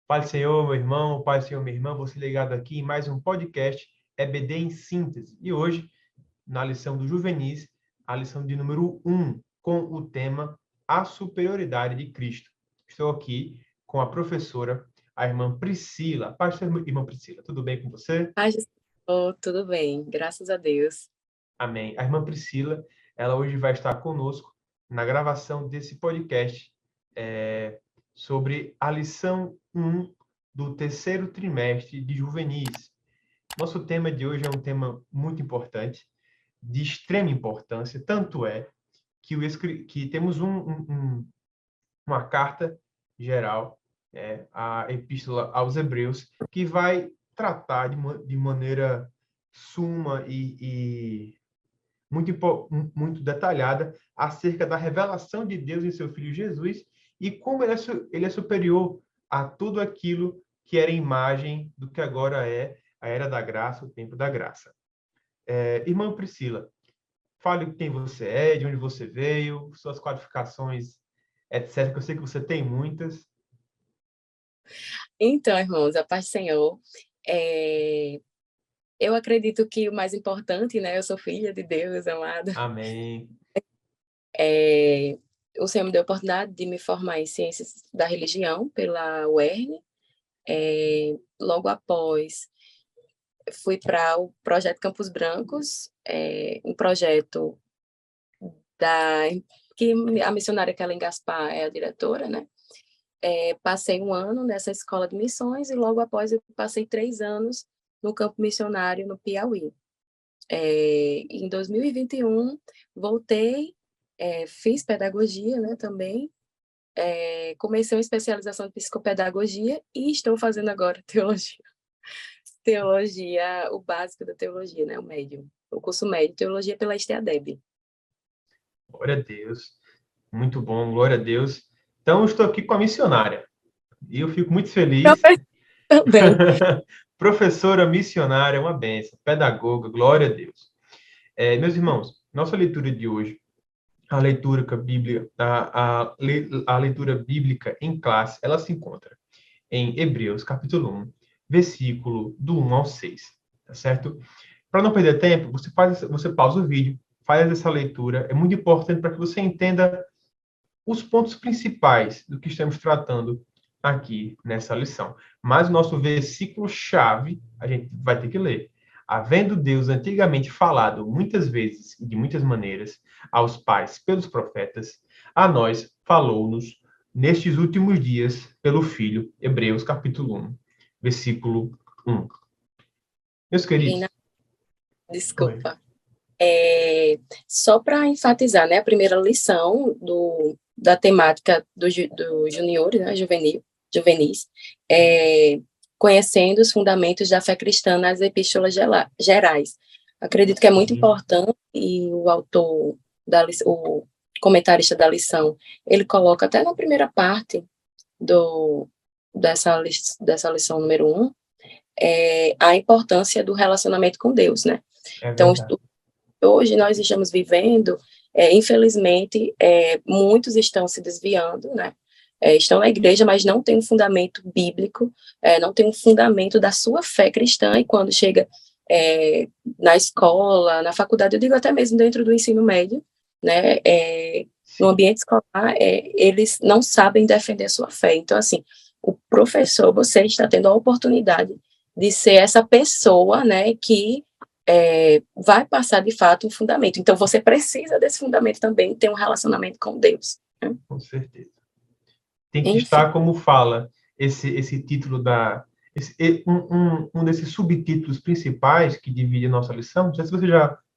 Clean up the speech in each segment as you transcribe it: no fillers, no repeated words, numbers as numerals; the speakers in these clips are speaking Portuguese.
Pai do Senhor, meu irmão, Pai do Senhor, minha irmã, você ligado aqui em mais um podcast EBD em síntese. E hoje, na lição do Juvenis, a lição de número 1, com o tema A Superioridade de Cristo. Estou aqui com a professora, a irmã Priscila. Paz do Senhor, irmã Priscila, tudo bem com você? Paz do Senhor, tudo bem, graças a Deus. Amém. A irmã Priscila, ela hoje vai estar conosco na gravação desse podcast sobre a lição 1 do terceiro trimestre de Juvenis. Nosso tema de hoje é um tema muito importante, de extrema importância, tanto é que temos uma carta geral, a Epístola aos Hebreus, que vai tratar de maneira suma e muito detalhada acerca da revelação de Deus em seu Filho Jesus e como ele é superior a tudo aquilo que era imagem do que agora é a era da graça, o tempo da graça. Irmã Priscila, fale quem você é, de onde você veio, suas qualificações, etc., que eu sei que você tem muitas. Então, irmãos, a paz do Senhor, eu acredito que o mais importante, né, eu sou filha de Deus, amada. Amém. O Senhor me deu a oportunidade de me formar em Ciências da Religião pela UERN. Logo após, fui para o projeto Campos Brancos, um projeto que a missionária Kellen Gaspar é a diretora, né? Passei um ano nessa escola de missões e logo após eu passei 3 anos no campo missionário no Piauí. Em 2021, voltei, fiz pedagogia, né, também, comecei uma especialização em psicopedagogia e estou fazendo agora teologia, o básico da teologia, né, o médio, o curso médio, teologia pela STADEB. Glória a Deus. Muito bom, glória a Deus. Então, eu estou aqui com a missionária. E eu fico muito feliz. Também. Professora missionária, uma benção. Pedagoga, glória a Deus. Meus irmãos, nossa leitura de hoje, a leitura bíblica, a leitura bíblica em classe, ela se encontra em Hebreus, capítulo 1, versículo do 1 ao 6. Tá certo? Para não perder tempo, você pausa o vídeo, faz essa leitura. É muito importante para que você entenda os pontos principais do que estamos tratando aqui nessa lição. Mas o nosso versículo-chave, a gente vai ter que ler. Havendo Deus antigamente falado muitas vezes e de muitas maneiras aos pais pelos profetas, a nós falou-nos nestes últimos dias pelo Filho, Hebreus capítulo 1, versículo 1. Meus queridos, oi. Desculpa. Só para enfatizar, né, a primeira lição da temática do juniores, né, juvenis, conhecendo os fundamentos da fé cristã nas epístolas gerais. Acredito que é muito importante, e o autor, o comentarista da lição, ele coloca até na primeira parte dessa lição número 1, a importância do relacionamento com Deus, né? É Então, verdade. hoje nós estamos vivendo, infelizmente, muitos estão se desviando, né? Estão na igreja, mas não tem um fundamento bíblico, não tem um fundamento da sua fé cristã, e quando chega na escola, na faculdade, eu digo até mesmo dentro do ensino médio, né? No ambiente escolar, eles não sabem defender a sua fé. Então, assim, o professor, você está tendo a oportunidade de ser essa pessoa, né, que vai passar de fato um fundamento. Então, você precisa desse fundamento também, ter um relacionamento com Deus, né? Com certeza. Tem que Enfim. estar, como fala esse título um desses subtítulos principais que divide a nossa lição. Não sei se você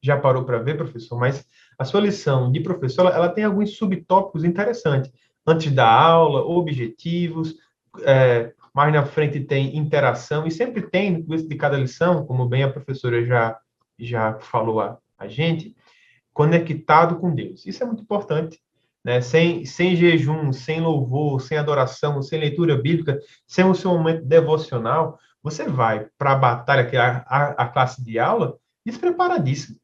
já parou para ver, professor, mas a sua lição de professor, ela tem alguns subtópicos interessantes. Antes da aula, objetivos, mais na frente tem interação, e sempre tem, no começo de cada lição, como bem a professora já falou a gente, conectado com Deus. Isso é muito importante, né? Sem jejum, sem louvor, sem adoração, sem leitura bíblica, sem o seu momento devocional, você vai para a batalha, que é a classe de aula, despreparadíssimo,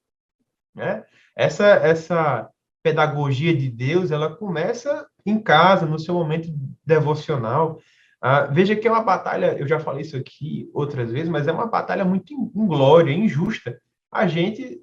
né? Essa pedagogia de Deus, ela começa em casa, no seu momento devocional. Veja que é uma batalha, eu já falei isso aqui outras vezes, mas é uma batalha muito inglória, injusta. A gente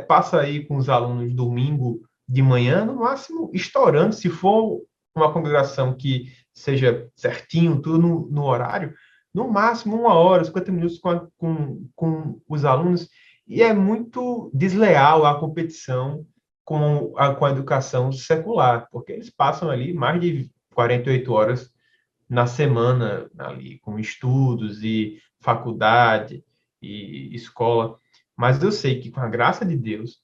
passa aí com os alunos domingo de manhã, no máximo, estourando, se for uma congregação que seja certinho, tudo no horário, no máximo 1 hora, 50 minutos com os alunos, e é muito desleal a competição com a educação secular, porque eles passam ali mais de 48 horas na semana, ali, com estudos e faculdade e escola. Mas eu sei que, com a graça de Deus,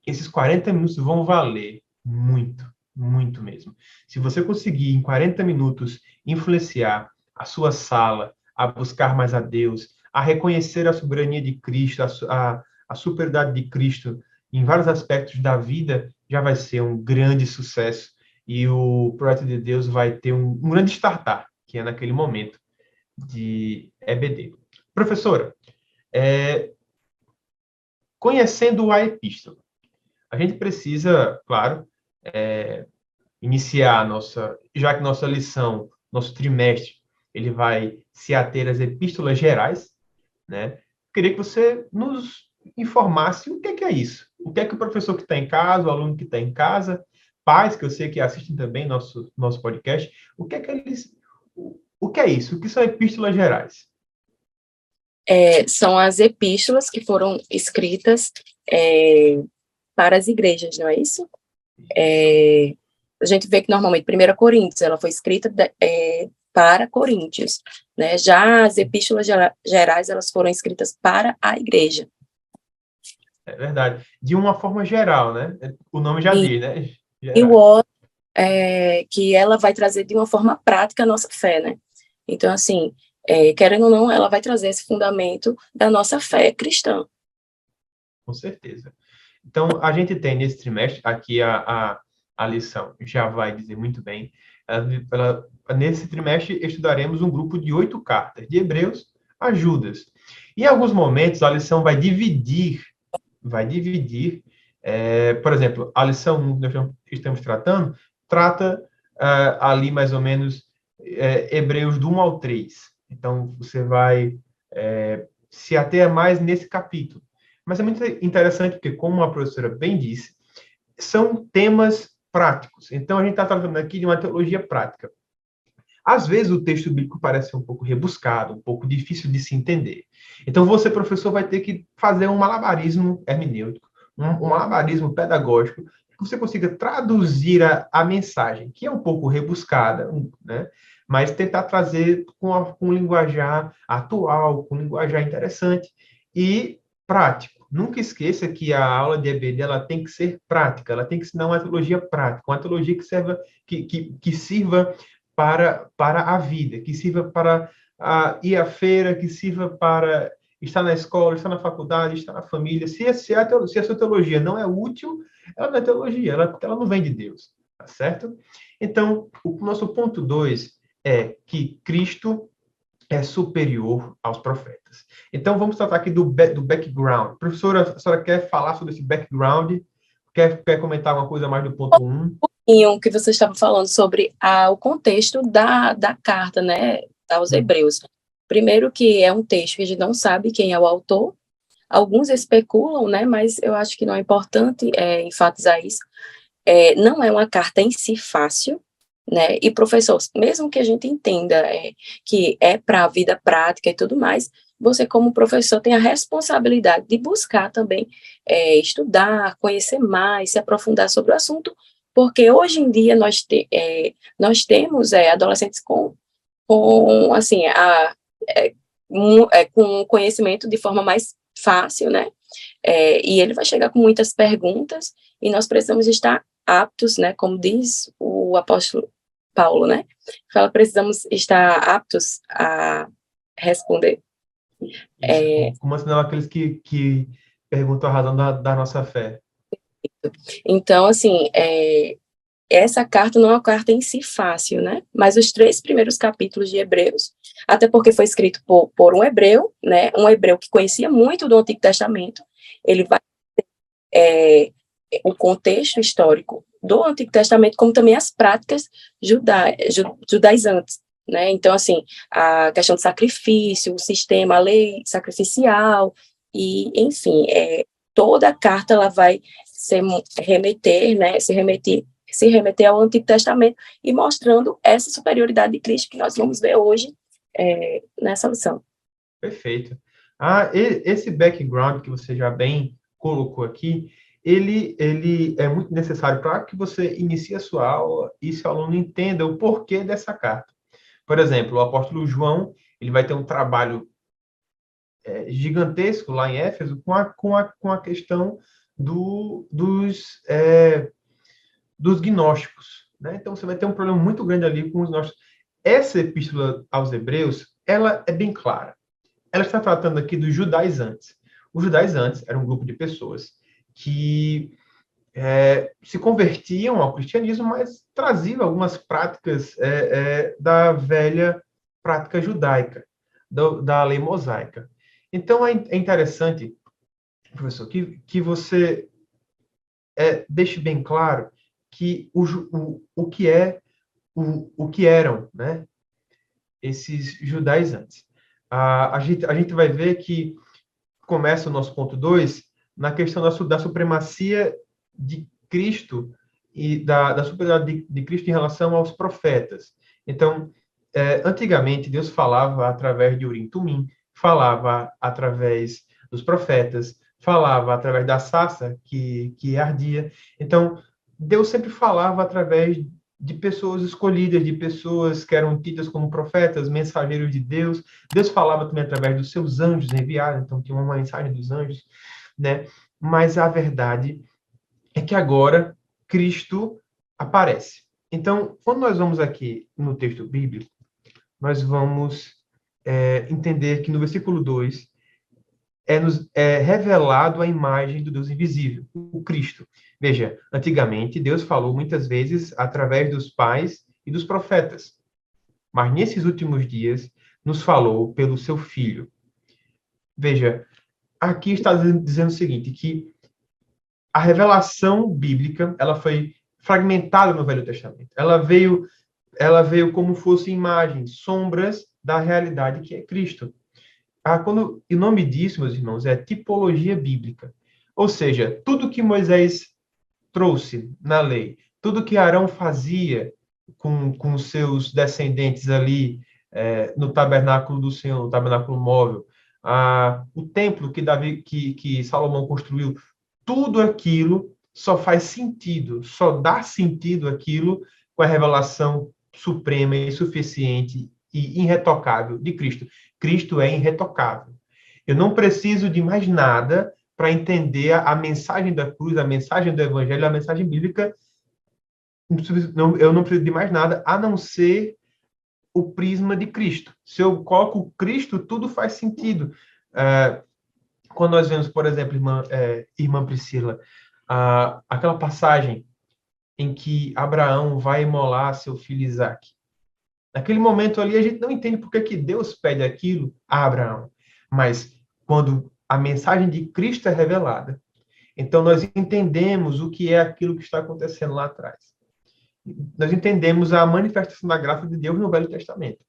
esses 40 minutos vão valer muito, muito mesmo. Se você conseguir, em 40 minutos, influenciar a sua sala a buscar mais a Deus, a reconhecer a soberania de Cristo, a superioridade de Cristo em vários aspectos da vida, já vai ser um grande sucesso. E o projeto de Deus vai ter um grande startup, que é naquele momento de EBD. Professora, conhecendo a epístola, a gente precisa, claro, iniciar a nossa, já que nossa lição, nosso trimestre, ele vai se ater às epístolas gerais, né? Queria que você nos informasse o que é isso. O que é que o professor que está em casa, o aluno que está em casa, pais que eu sei que assistem também nosso podcast, o que é que eles, o que é isso? O que são epístolas gerais? São as epístolas que foram escritas para as igrejas, não é isso? A gente vê que normalmente 1 Coríntios, ela foi escrita para Coríntios, né? Já as epístolas gerais, elas foram escritas para a igreja. É verdade. De uma forma geral, né? O nome já diz, né? E Gerais. o outro que ela vai trazer de uma forma prática a nossa fé, né? Então, assim, querendo ou não, ela vai trazer esse fundamento da nossa fé cristã. Com certeza. Então, a gente tem nesse trimestre, aqui a lição já vai dizer muito bem, nesse trimestre estudaremos um grupo de 8 cartas, de Hebreus a Judas. Em alguns momentos, a lição vai dividir, por exemplo, a lição 1 que nós estamos tratando, trata ali mais ou menos Hebreus do 1 ao 3. Então, você vai se ater mais nesse capítulo. Mas é muito interessante porque, como a professora bem disse, são temas práticos. Então, a gente está tratando aqui de uma teologia prática. Às vezes, o texto bíblico parece um pouco rebuscado, um pouco difícil de se entender. Então, você, professor, vai ter que fazer um malabarismo hermenêutico, um malabarismo pedagógico, que você consiga traduzir a mensagem, que é um pouco rebuscada, né? Mas tentar trazer com um linguajar atual, com um linguajar interessante e prático. Nunca esqueça que a aula de EBD ela tem que ser prática, ela tem que ensinar uma teologia prática, uma teologia que sirva para a vida, que sirva para ir à feira, que sirva para estar na escola, estar na faculdade, estar na família. Se a sua teologia não é útil, ela não é teologia, ela não vem de Deus, tá certo? Então, o nosso ponto 2 é que Cristo é superior aos profetas. Então, vamos tratar aqui do background. Professora, a senhora quer falar sobre esse background? Quer comentar alguma coisa mais do ponto 1? Que você estava falando sobre o contexto da carta, né, aos Hebreus. Primeiro que é um texto que a gente não sabe quem é o autor, alguns especulam, né, mas eu acho que não é importante enfatizar isso. Não é uma carta em si fácil, né, e professor, mesmo que a gente entenda que é para a vida prática e tudo mais, você como professor tem a responsabilidade de buscar também estudar, conhecer mais, se aprofundar sobre o assunto, porque hoje em dia nós temos adolescentes com assim, com conhecimento de forma mais fácil, né? E ele vai chegar com muitas perguntas e nós precisamos estar aptos, né? Como diz o apóstolo Paulo, né? Fala, precisamos estar aptos a responder. Como assim, não, aqueles que perguntam a razão da nossa fé. Então, assim, essa carta não é uma carta em si fácil, né? Mas os 3 primeiros capítulos de Hebreus, até porque foi escrito por um hebreu, né? Um hebreu que conhecia muito do Antigo Testamento, ele vai o contexto histórico do Antigo Testamento, como também as práticas judaizantes. né? Então, assim, a questão do sacrifício, o sistema, a lei sacrificial, e, enfim, toda a carta ela vai se remeter ao Antigo Testamento e mostrando essa superioridade de Cristo que nós vamos ver hoje nessa lição. Perfeito. Esse background que você já bem colocou aqui, ele é muito necessário para que você inicie a sua aula e seu aluno entenda o porquê dessa carta. Por exemplo, o apóstolo João, ele vai ter um trabalho gigantesco lá em Éfeso com a questão dos gnósticos, né? Então, você vai ter um problema muito grande ali com os gnósticos. Essa epístola aos Hebreus, ela é bem clara. Ela está tratando aqui dos judaizantes. Os judaizantes eram um grupo de pessoas que se convertiam ao cristianismo, mas traziam algumas práticas da velha prática judaica, da lei mosaica. Então, é interessante, professor, que você deixe bem claro que o que eram, né, esses judaizantes. A gente vai ver que começa o nosso ponto 2 na questão da supremacia de Cristo e da superioridade de Cristo em relação aos profetas. Então, antigamente, Deus falava através de Urim Tumim, falava através dos profetas, falava através da sarça que ardia. Então, Deus sempre falava através de pessoas escolhidas, de pessoas que eram tidas como profetas, mensageiros de Deus. Deus falava também através dos seus anjos enviados, então tinha uma mensagem dos anjos, né? Mas a verdade é que agora Cristo aparece. Então, quando nós vamos aqui no texto bíblico, nós vamos entender que no versículo 2 é revelado a imagem do Deus invisível, o Cristo. Veja, antigamente Deus falou muitas vezes através dos pais e dos profetas, mas nesses últimos dias nos falou pelo seu Filho. Veja, aqui está dizendo o seguinte, que a revelação bíblica, ela foi fragmentada no Velho Testamento. Ela veio como fosse imagens, sombras da realidade que é Cristo. O nome disso, meus irmãos, é tipologia bíblica. Ou seja, tudo que Moisés trouxe na lei, tudo que Arão fazia com seus descendentes ali no tabernáculo do Senhor, no tabernáculo móvel, o templo que Salomão construiu, tudo aquilo só faz sentido, só dá sentido aquilo com a revelação suprema e suficiente e irretocável de Cristo. Cristo é irretocável. Eu não preciso de mais nada para entender a mensagem da cruz, a mensagem do evangelho, a mensagem bíblica. Eu não preciso de mais nada, a não ser o prisma de Cristo. Se eu coloco Cristo, tudo faz sentido. Quando nós vemos, por exemplo, irmã Priscila, aquela passagem em que Abraão vai imolar seu filho Isaque. Naquele momento ali, a gente não entende por que Deus pede aquilo a Abraão. Mas quando a mensagem de Cristo é revelada, então nós entendemos o que é aquilo que está acontecendo lá atrás. Nós entendemos a manifestação da graça de Deus no Velho Testamento.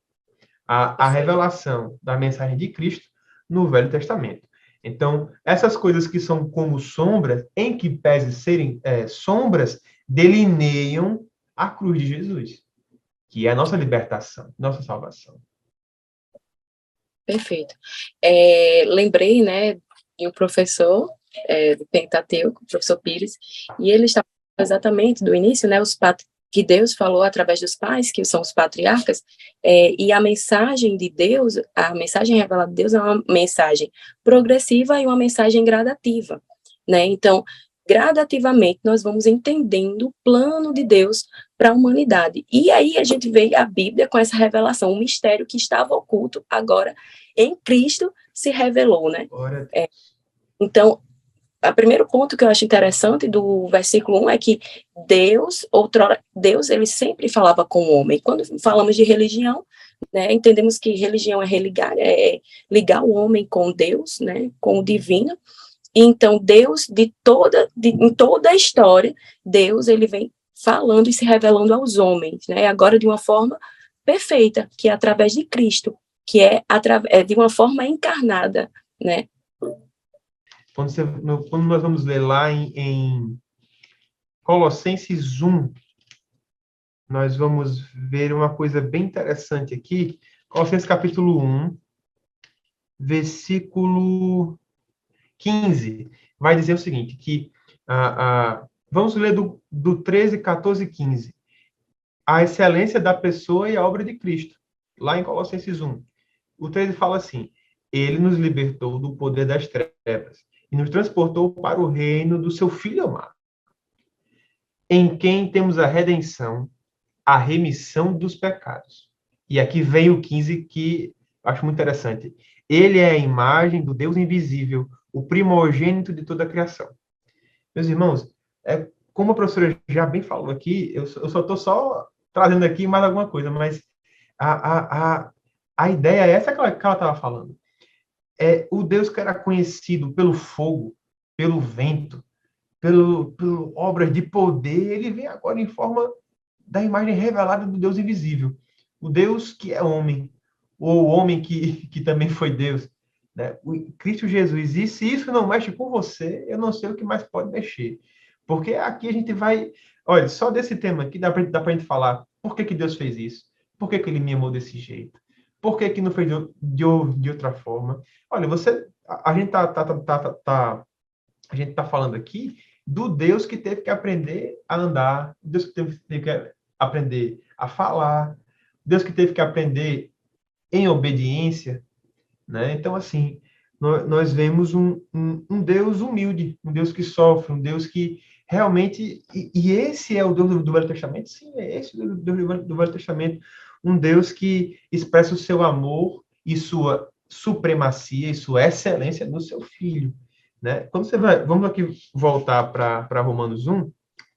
A revelação da mensagem de Cristo no Velho Testamento. Então, essas coisas que são como sombras, em que pese serem sombras, delineiam a cruz de Jesus, que é a nossa libertação, nossa salvação. Perfeito. Lembrei, né, de um professor do Pentateuco, o professor Pires, e ele estava exatamente do início, né, que Deus falou através dos pais, que são os patriarcas, e a mensagem de Deus, a mensagem revelada de Deus é uma mensagem progressiva e uma mensagem gradativa, né? Então, gradativamente, nós vamos entendendo o plano de Deus para a humanidade. E aí a gente vê a Bíblia com essa revelação, um mistério que estava oculto, agora em Cristo se revelou, né? Então, o primeiro ponto que eu acho interessante do versículo 1 é que Deus, ele sempre falava com o homem. Quando falamos de religião, né, entendemos que religião é ligar o homem com Deus, né, com o divino. Então, Deus, em toda a história, Deus, ele vem falando e se revelando aos homens, né, agora de uma forma perfeita, que é através de Cristo, que é de uma forma encarnada, né? Quando nós vamos ler lá em Colossenses 1, nós vamos ver uma coisa bem interessante aqui. Colossenses capítulo 1, versículo 15, vai dizer o seguinte, que vamos ler do 13, 14 e 15. A excelência da pessoa e a obra de Cristo, lá em Colossenses 1. O 13 fala assim: ele nos libertou do poder das trevas e nos transportou para o reino do seu Filho amado, em quem temos a redenção, a remissão dos pecados. E aqui vem o 15, que eu acho muito interessante. Ele é a imagem do Deus invisível, o primogênito de toda a criação. Meus irmãos, como a professora já bem falou aqui, eu só estou trazendo aqui mais alguma coisa, mas a ideia é essa que ela estava falando. É o Deus que era conhecido pelo fogo, pelo vento, pelo obras de poder, ele vem agora em forma da imagem revelada do Deus invisível. O Deus que é homem, ou o homem que também foi Deus. Né? O Cristo Jesus. E se isso não mexe com você, eu não sei o que mais pode mexer. Porque aqui a gente vai... Olha, só desse tema aqui dá para a gente falar por que Deus fez isso, por que ele me amou desse jeito, por que não fez de outra forma. Olha, a gente a gente tá falando aqui do Deus que teve que aprender a andar, Deus que teve que aprender a falar, Deus que teve que aprender em obediência, né? Então, assim, nós vemos um Deus humilde, um Deus que sofre, um Deus que realmente... E esse é o Deus do Velho Testamento? Sim, é esse o Deus do Velho Testamento. Um Deus que expressa o seu amor e sua supremacia e sua excelência no seu Filho. Né? Quando vamos aqui voltar para Romanos 1,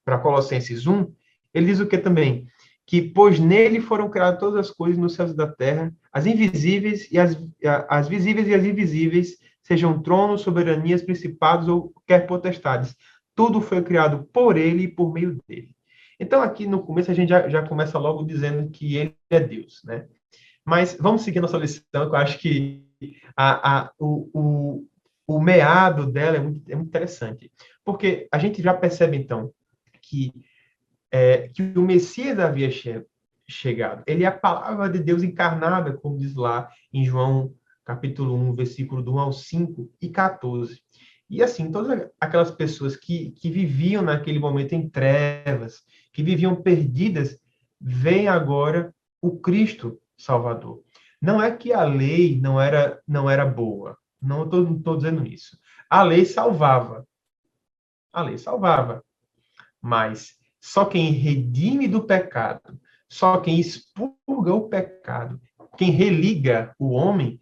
para Colossenses 1, ele diz o que também? Que, pois nele foram criadas todas as coisas nos céus e da terra, as invisíveis e as visíveis e as invisíveis, sejam tronos, soberanias, principados ou quer potestades. Tudo foi criado por ele e por meio dele. Então, aqui no começo, a gente já começa logo dizendo que ele é Deus, né? Mas vamos seguir nossa lição, que eu acho que o meado dela é muito interessante. Porque a gente já percebe, então, que o Messias havia chegado. Ele é a palavra de Deus encarnada, como diz lá em João, capítulo 1, versículo do 1 ao 5 e 14. E assim, todas aquelas pessoas que viviam naquele momento em trevas, que viviam perdidas, veem agora o Cristo Salvador. Não é que a lei não era boa. Não estou dizendo isso. A lei salvava. A lei salvava. Mas só quem redime do pecado, só quem expurga o pecado, quem religa o homem,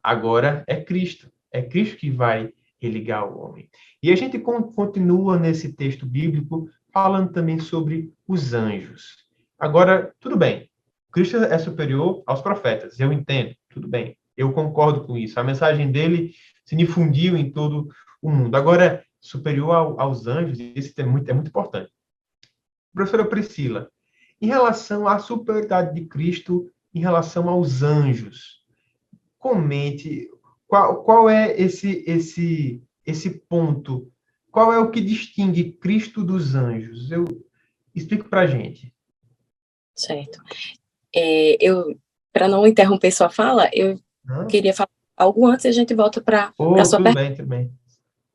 agora é Cristo. É Cristo que vai religar o homem. E a gente continua nesse texto bíblico falando também sobre os anjos. Agora, tudo bem. Cristo é superior aos profetas. Eu entendo. Tudo bem. Eu concordo com isso. A mensagem dele se difundiu em todo o mundo. Agora, superior aos anjos, isso é muito importante. Professora Priscila, em relação à superioridade de Cristo em relação aos anjos, comente qual é esse ponto, qual é o que distingue Cristo dos anjos? Explique para a gente. Certo. Para não interromper sua fala, eu queria falar algo antes e a gente volta para a sua pergunta. Tudo bem.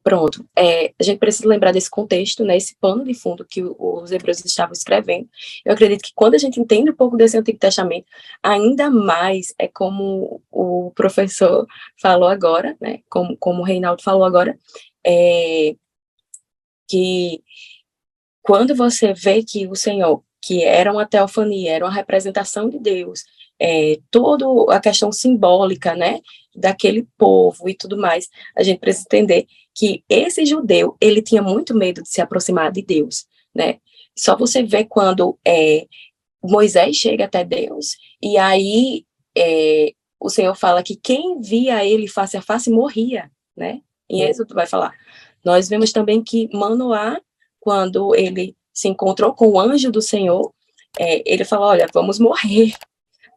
Pronto. A gente precisa lembrar desse contexto, né, esse pano de fundo que os hebreus estavam escrevendo. Eu acredito que quando a gente entende um pouco desse Antigo Testamento, ainda mais é como o professor falou agora, né, como o Reinaldo falou agora, que quando você vê que o Senhor, que era uma teofania, era uma representação de Deus, toda a questão simbólica, né, daquele povo e tudo mais, a gente precisa entender que esse judeu, ele tinha muito medo de se aproximar de Deus, né? Só você vê quando Moisés chega até Deus, e aí o Senhor fala que quem via ele face a face morria, né? Em Êxodo vai falar. Nós vemos também que Manoá, quando ele se encontrou com o anjo do Senhor, ele falou, olha, vamos morrer,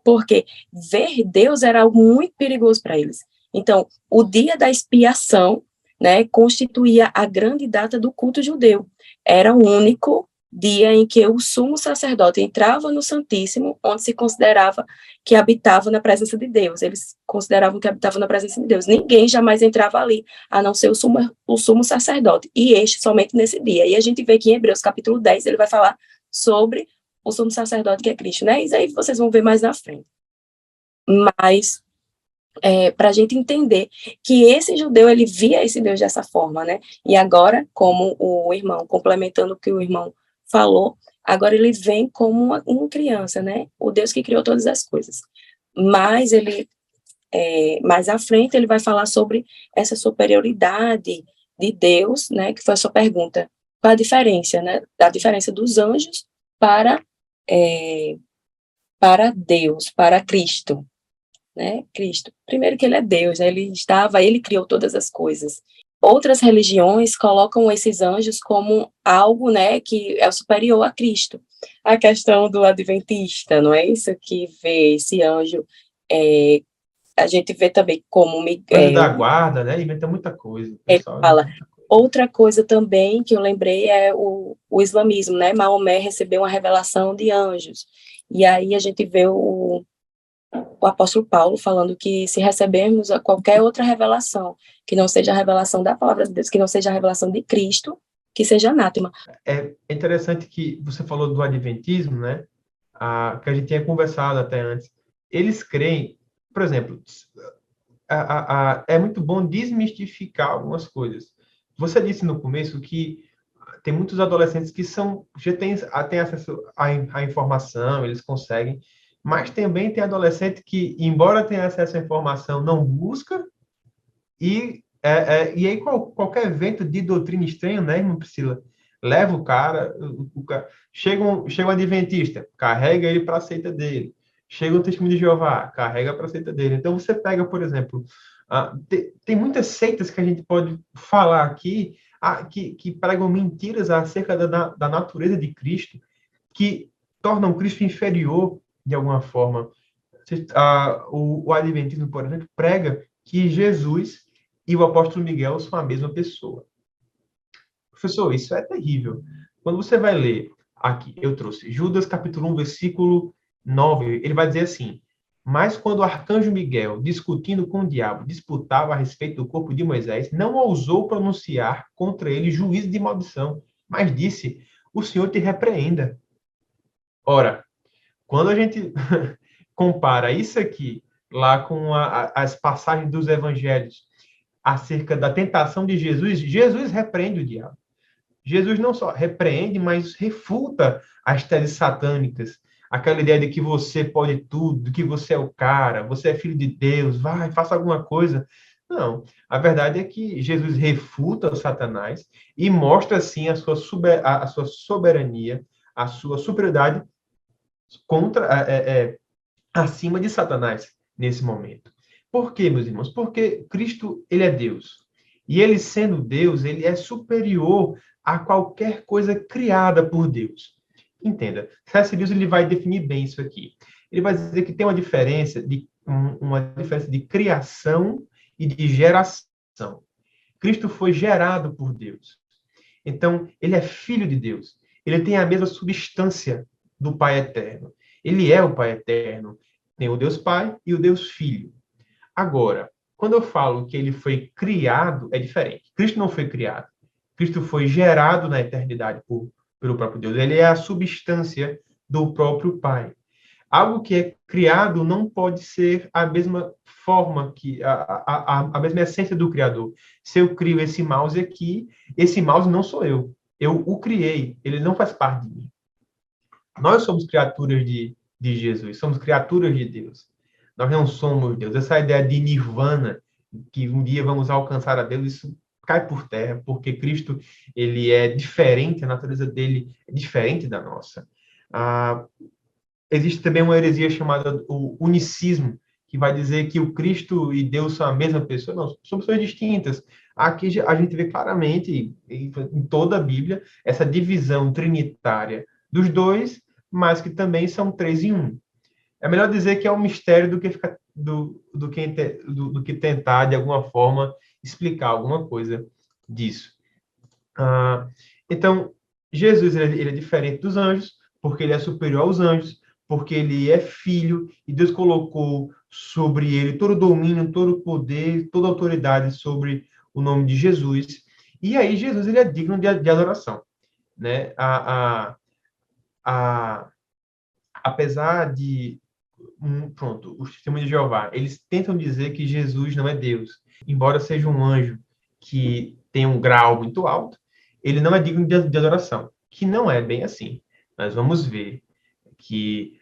porque ver Deus era algo muito perigoso para eles. Então, o dia da expiação, né, constituía a grande data do culto judeu. Era o único dia em que o sumo sacerdote entrava no Santíssimo, onde se considerava que habitava na presença de Deus. Eles consideravam que habitava na presença de Deus. Ninguém jamais entrava ali, a não ser o sumo sacerdote. E este somente nesse dia. E a gente vê que em Hebreus capítulo 10, ele vai falar sobre o sumo sacerdote que é Cristo, né? Isso aí vocês vão ver mais na frente. Mas para a gente entender que esse judeu, ele via esse Deus dessa forma, né? E agora, como o irmão, complementando o que o irmão falou, agora ele vem como uma criança, né? O Deus que criou todas as coisas. Mas ele, mais à frente, ele vai falar sobre essa superioridade de Deus, né? Que foi a sua pergunta. Qual a diferença, né? Da diferença dos anjos para Deus, para Cristo, né? Cristo. Primeiro que ele é Deus, né? Ele criou todas as coisas. Outras religiões colocam esses anjos como algo, né, que é superior a Cristo. A questão do adventista, não é isso? Que vê esse anjo, a gente vê também como Anjo da guarda, né? Inventa muita coisa. Ele fala. Outra coisa também que eu lembrei é o islamismo, né? Maomé recebeu uma revelação de anjos. E aí a gente vê o apóstolo Paulo falando que se recebermos qualquer outra revelação, que não seja a revelação da palavra de Deus, que não seja a revelação de Cristo, que seja anátema. É interessante que você falou do adventismo, né? Que a gente tinha conversado até antes. Eles creem, por exemplo, é muito bom desmistificar algumas coisas. Você disse no começo que tem muitos adolescentes que já têm acesso à informação, eles conseguem, mas também tem adolescente que, embora tenha acesso à informação, não busca, e aí qualquer evento de doutrina estranha, né, irmã Priscila, leva o cara, chega um adventista, carrega ele para a seita dele. Chega um testemunho de Jeová, carrega para a seita dele. Então, você pega, por exemplo, tem muitas seitas que a gente pode falar aqui, que pregam mentiras acerca da natureza de Cristo, que tornam Cristo inferior de alguma forma. O Adventismo, por exemplo, prega que Jesus e o apóstolo Miguel são a mesma pessoa. Professor, isso é terrível. Quando você vai ler, aqui, eu trouxe Judas capítulo 1, versículo 9, ele vai dizer assim: mas quando o arcanjo Miguel, discutindo com o diabo, disputava a respeito do corpo de Moisés, não ousou pronunciar contra ele juízo de maldição, mas disse: o Senhor te repreenda. Ora, quando a gente compara isso aqui lá com as passagens dos evangelhos acerca da tentação de Jesus, Jesus repreende o diabo. Jesus não só repreende, mas refuta as teses satânicas. Aquela ideia de que você pode tudo, que você é o cara, você é filho de Deus, vai, faça alguma coisa. Não. A verdade é que Jesus refuta o Satanás e mostra, assim, a sua soberania, a sua superioridade acima de Satanás nesse momento. Por quê, meus irmãos? Porque Cristo, ele é Deus. E ele, sendo Deus, ele é superior a qualquer coisa criada por Deus. Entenda, C.S. Lewis ele vai definir bem isso aqui. Ele vai dizer que tem uma diferença de criação e de geração. Cristo foi gerado por Deus. Então, ele é filho de Deus. Ele tem a mesma substância do Pai Eterno. Ele é o Pai Eterno. Tem o Deus Pai e o Deus Filho. Agora, quando eu falo que ele foi criado, é diferente. Cristo não foi criado. Cristo foi gerado na eternidade pelo próprio Deus. Ele é a substância do próprio Pai. Algo que é criado não pode ser a mesma forma, a mesma essência do Criador. Se eu crio esse mouse aqui, esse mouse não sou eu. Eu o criei. Ele não faz parte de mim. Nós somos criaturas de Jesus, somos criaturas de Deus. Nós não somos Deus. Essa ideia de nirvana, que um dia vamos alcançar a Deus, isso cai por terra, porque Cristo, ele é diferente, a natureza dele é diferente da nossa. Existe também uma heresia chamada o unicismo, que vai dizer que o Cristo e Deus são a mesma pessoa. Não, são pessoas distintas. Aqui a gente vê claramente, em toda a Bíblia, essa divisão trinitária dos dois, mas que também são três em um. é melhor dizer que é um mistério do que ficar, do que tentar, de alguma forma, explicar alguma coisa disso. Então, Jesus ele é diferente dos anjos, porque ele é superior aos anjos, porque ele é filho, e Deus colocou sobre ele todo o domínio, todo o poder, toda a autoridade sobre o nome de Jesus. E aí, Jesus ele é digno de adoração. Né? Apesar de pronto, os testemunhos de Jeová, eles tentam dizer que Jesus não é Deus, embora seja um anjo que tem um grau muito alto, ele não é digno de adoração, que não é bem assim. Nós vamos ver que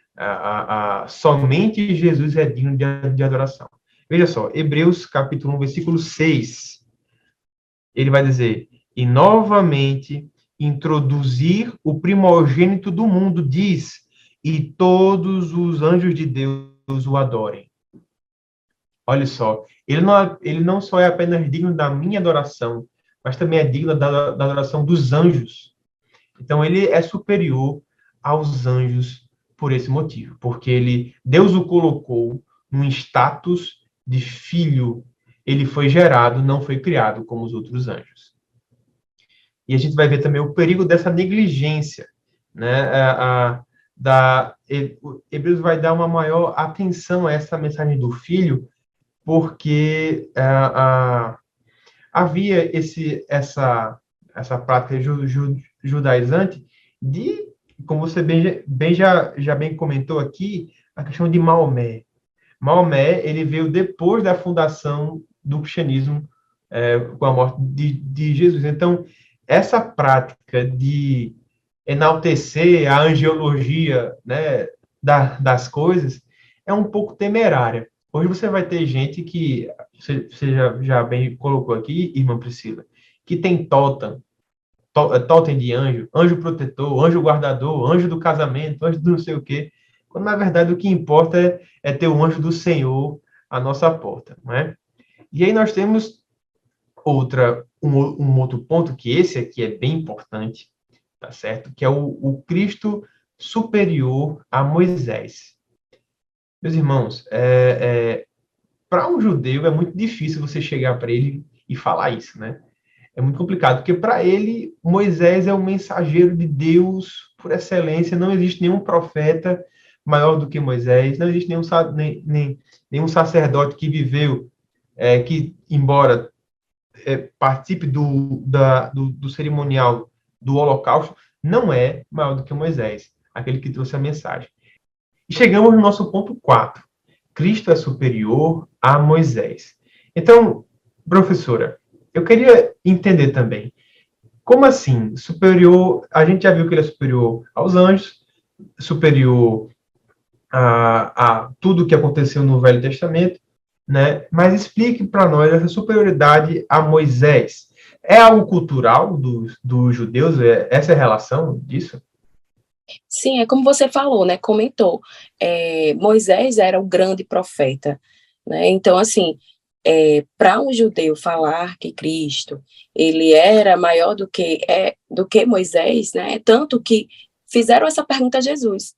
somente Jesus é digno de adoração. Veja só, Hebreus capítulo 1, versículo 6, ele vai dizer, e novamente introduzir o primogênito do mundo, diz, e todos os anjos de Deus o adorem. Olha só, ele não só é apenas digno da minha adoração, mas também é digno da adoração dos anjos. Então, ele é superior aos anjos por esse motivo, porque Deus o colocou num status de filho. Ele foi gerado, não foi criado como os outros anjos. E a gente vai ver também o perigo dessa negligência, né? Hebreus vai dar uma maior atenção a essa mensagem do filho, porque havia essa prática judaizante de, como você já bem comentou aqui, a questão de Maomé. Maomé, ele veio depois da fundação do cristianismo, com a morte de Jesus. Então, essa prática de enaltecer a angiologia, né, das coisas é um pouco temerária. Hoje você vai ter gente que, você já bem colocou aqui, irmã Priscila, que tem totem de anjo, anjo protetor, anjo guardador, anjo do casamento, anjo do não sei o quê, quando na verdade o que importa é ter o anjo do Senhor à nossa porta, não é? E aí nós temos um outro ponto, que esse aqui é bem importante, tá certo? Que é o Cristo superior a Moisés. Meus irmãos, para um judeu é muito difícil você chegar para ele e falar isso, né? É muito complicado, porque para ele, Moisés é o mensageiro de Deus por excelência, não existe nenhum profeta maior do que Moisés, não existe nenhum sacerdote que viveu, que, embora participe do cerimonial do holocausto, não é maior do que Moisés, aquele que trouxe a mensagem. E chegamos no nosso ponto 4. Cristo é superior a Moisés. Então, professora, eu queria entender também, como assim, superior, a gente já viu que ele é superior aos anjos, superior a tudo que aconteceu no Velho Testamento, né? Mas explique para nós essa superioridade a Moisés. É algo cultural dos judeus? Essa é a relação disso? Sim, é como você falou, né? Comentou. Moisés era o grande profeta, né? Então, assim, para um judeu falar que Cristo ele era maior do que Moisés, né? Tanto que fizeram essa pergunta a Jesus.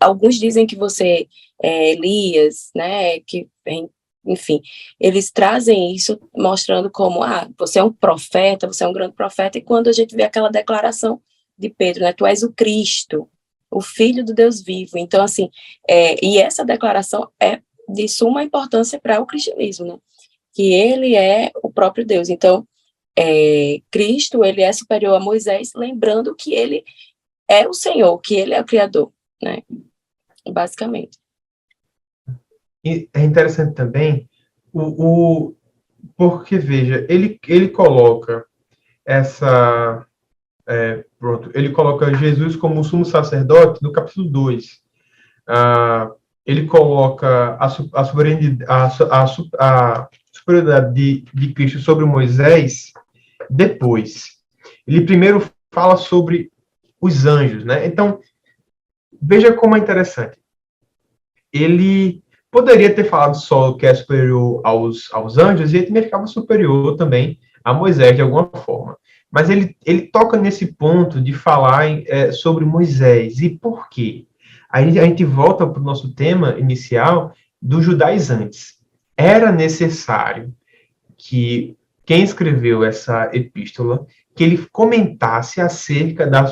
Alguns dizem que você é Elias, né? Enfim, eles trazem isso mostrando como, você é um profeta, você é um grande profeta, e quando a gente vê aquela declaração de Pedro, né? Tu és o Cristo, o Filho do Deus vivo. Então, assim, e essa declaração é de suma importância para o cristianismo, né? Que ele é o próprio Deus. Então, Cristo, ele é superior a Moisés, lembrando que ele é o Senhor, que ele é o Criador, né? Basicamente. E é interessante também, porque, veja, ele coloca ele coloca Jesus como sumo sacerdote no capítulo 2. Ele coloca a superioridade de Cristo sobre Moisés depois. Ele primeiro fala sobre os anjos, né? Então, veja como é interessante. Ele poderia ter falado só que é superior aos anjos, e ele também ficava superior também a Moisés, de alguma forma. Mas ele toca nesse ponto de falar sobre Moisés. E por quê? Aí a gente volta para o nosso tema inicial dos judaizantes. Era necessário que quem escreveu essa epístola, que ele comentasse acerca da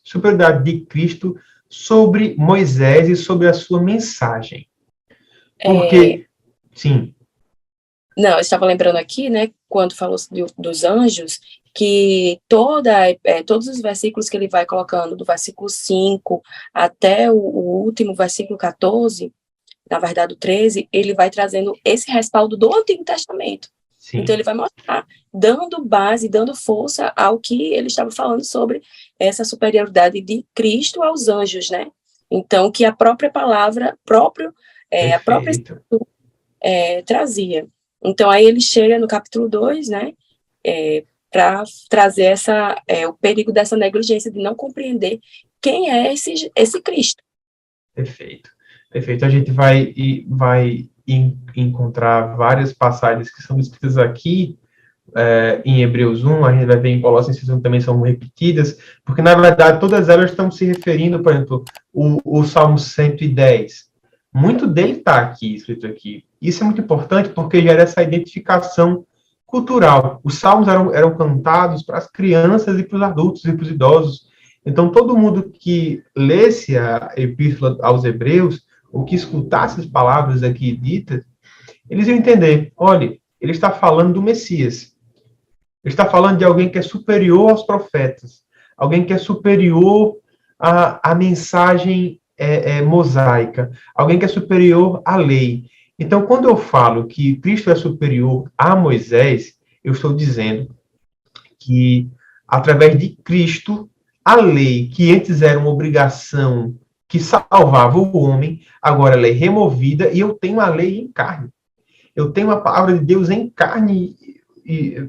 superioridade de Cristo sobre Moisés e sobre a sua mensagem. Porque, sim. Não, eu estava lembrando aqui, né, quando falou dos anjos, que todos os versículos que ele vai colocando, do versículo 5 até o último versículo 14, na verdade o 13, ele vai trazendo esse respaldo do Antigo Testamento. Sim. Então ele vai mostrar, dando base, dando força ao que ele estava falando sobre essa superioridade de Cristo aos anjos, né? Então, que a própria palavra, a própria trazia. Então, aí ele chega no capítulo 2, né, para trazer o perigo dessa negligência de não compreender quem é esse Cristo. Perfeito. Perfeito. A gente vai encontrar várias passagens que são escritas aqui em Hebreus 1, a gente vai ver em Colossenses 1 também são repetidas, porque, na verdade, todas elas estão se referindo, por exemplo, o Salmo 110. Muito dele está aqui, escrito aqui. Isso é muito importante porque gera essa identificação cultural. Os salmos eram cantados para as crianças e para os adultos e para os idosos. Então, todo mundo que lesse a epístola aos Hebreus, ou que escutasse as palavras aqui ditas, eles iam entender, olha, ele está falando do Messias. Ele está falando de alguém que é superior aos profetas, alguém que é superior à mensagem mosaica, alguém que é superior à lei. Então, quando eu falo que Cristo é superior a Moisés, eu estou dizendo que, através de Cristo, a lei, que antes era uma obrigação que salvava o homem, agora ela é removida e eu tenho a lei em carne. Eu tenho a palavra de Deus em carne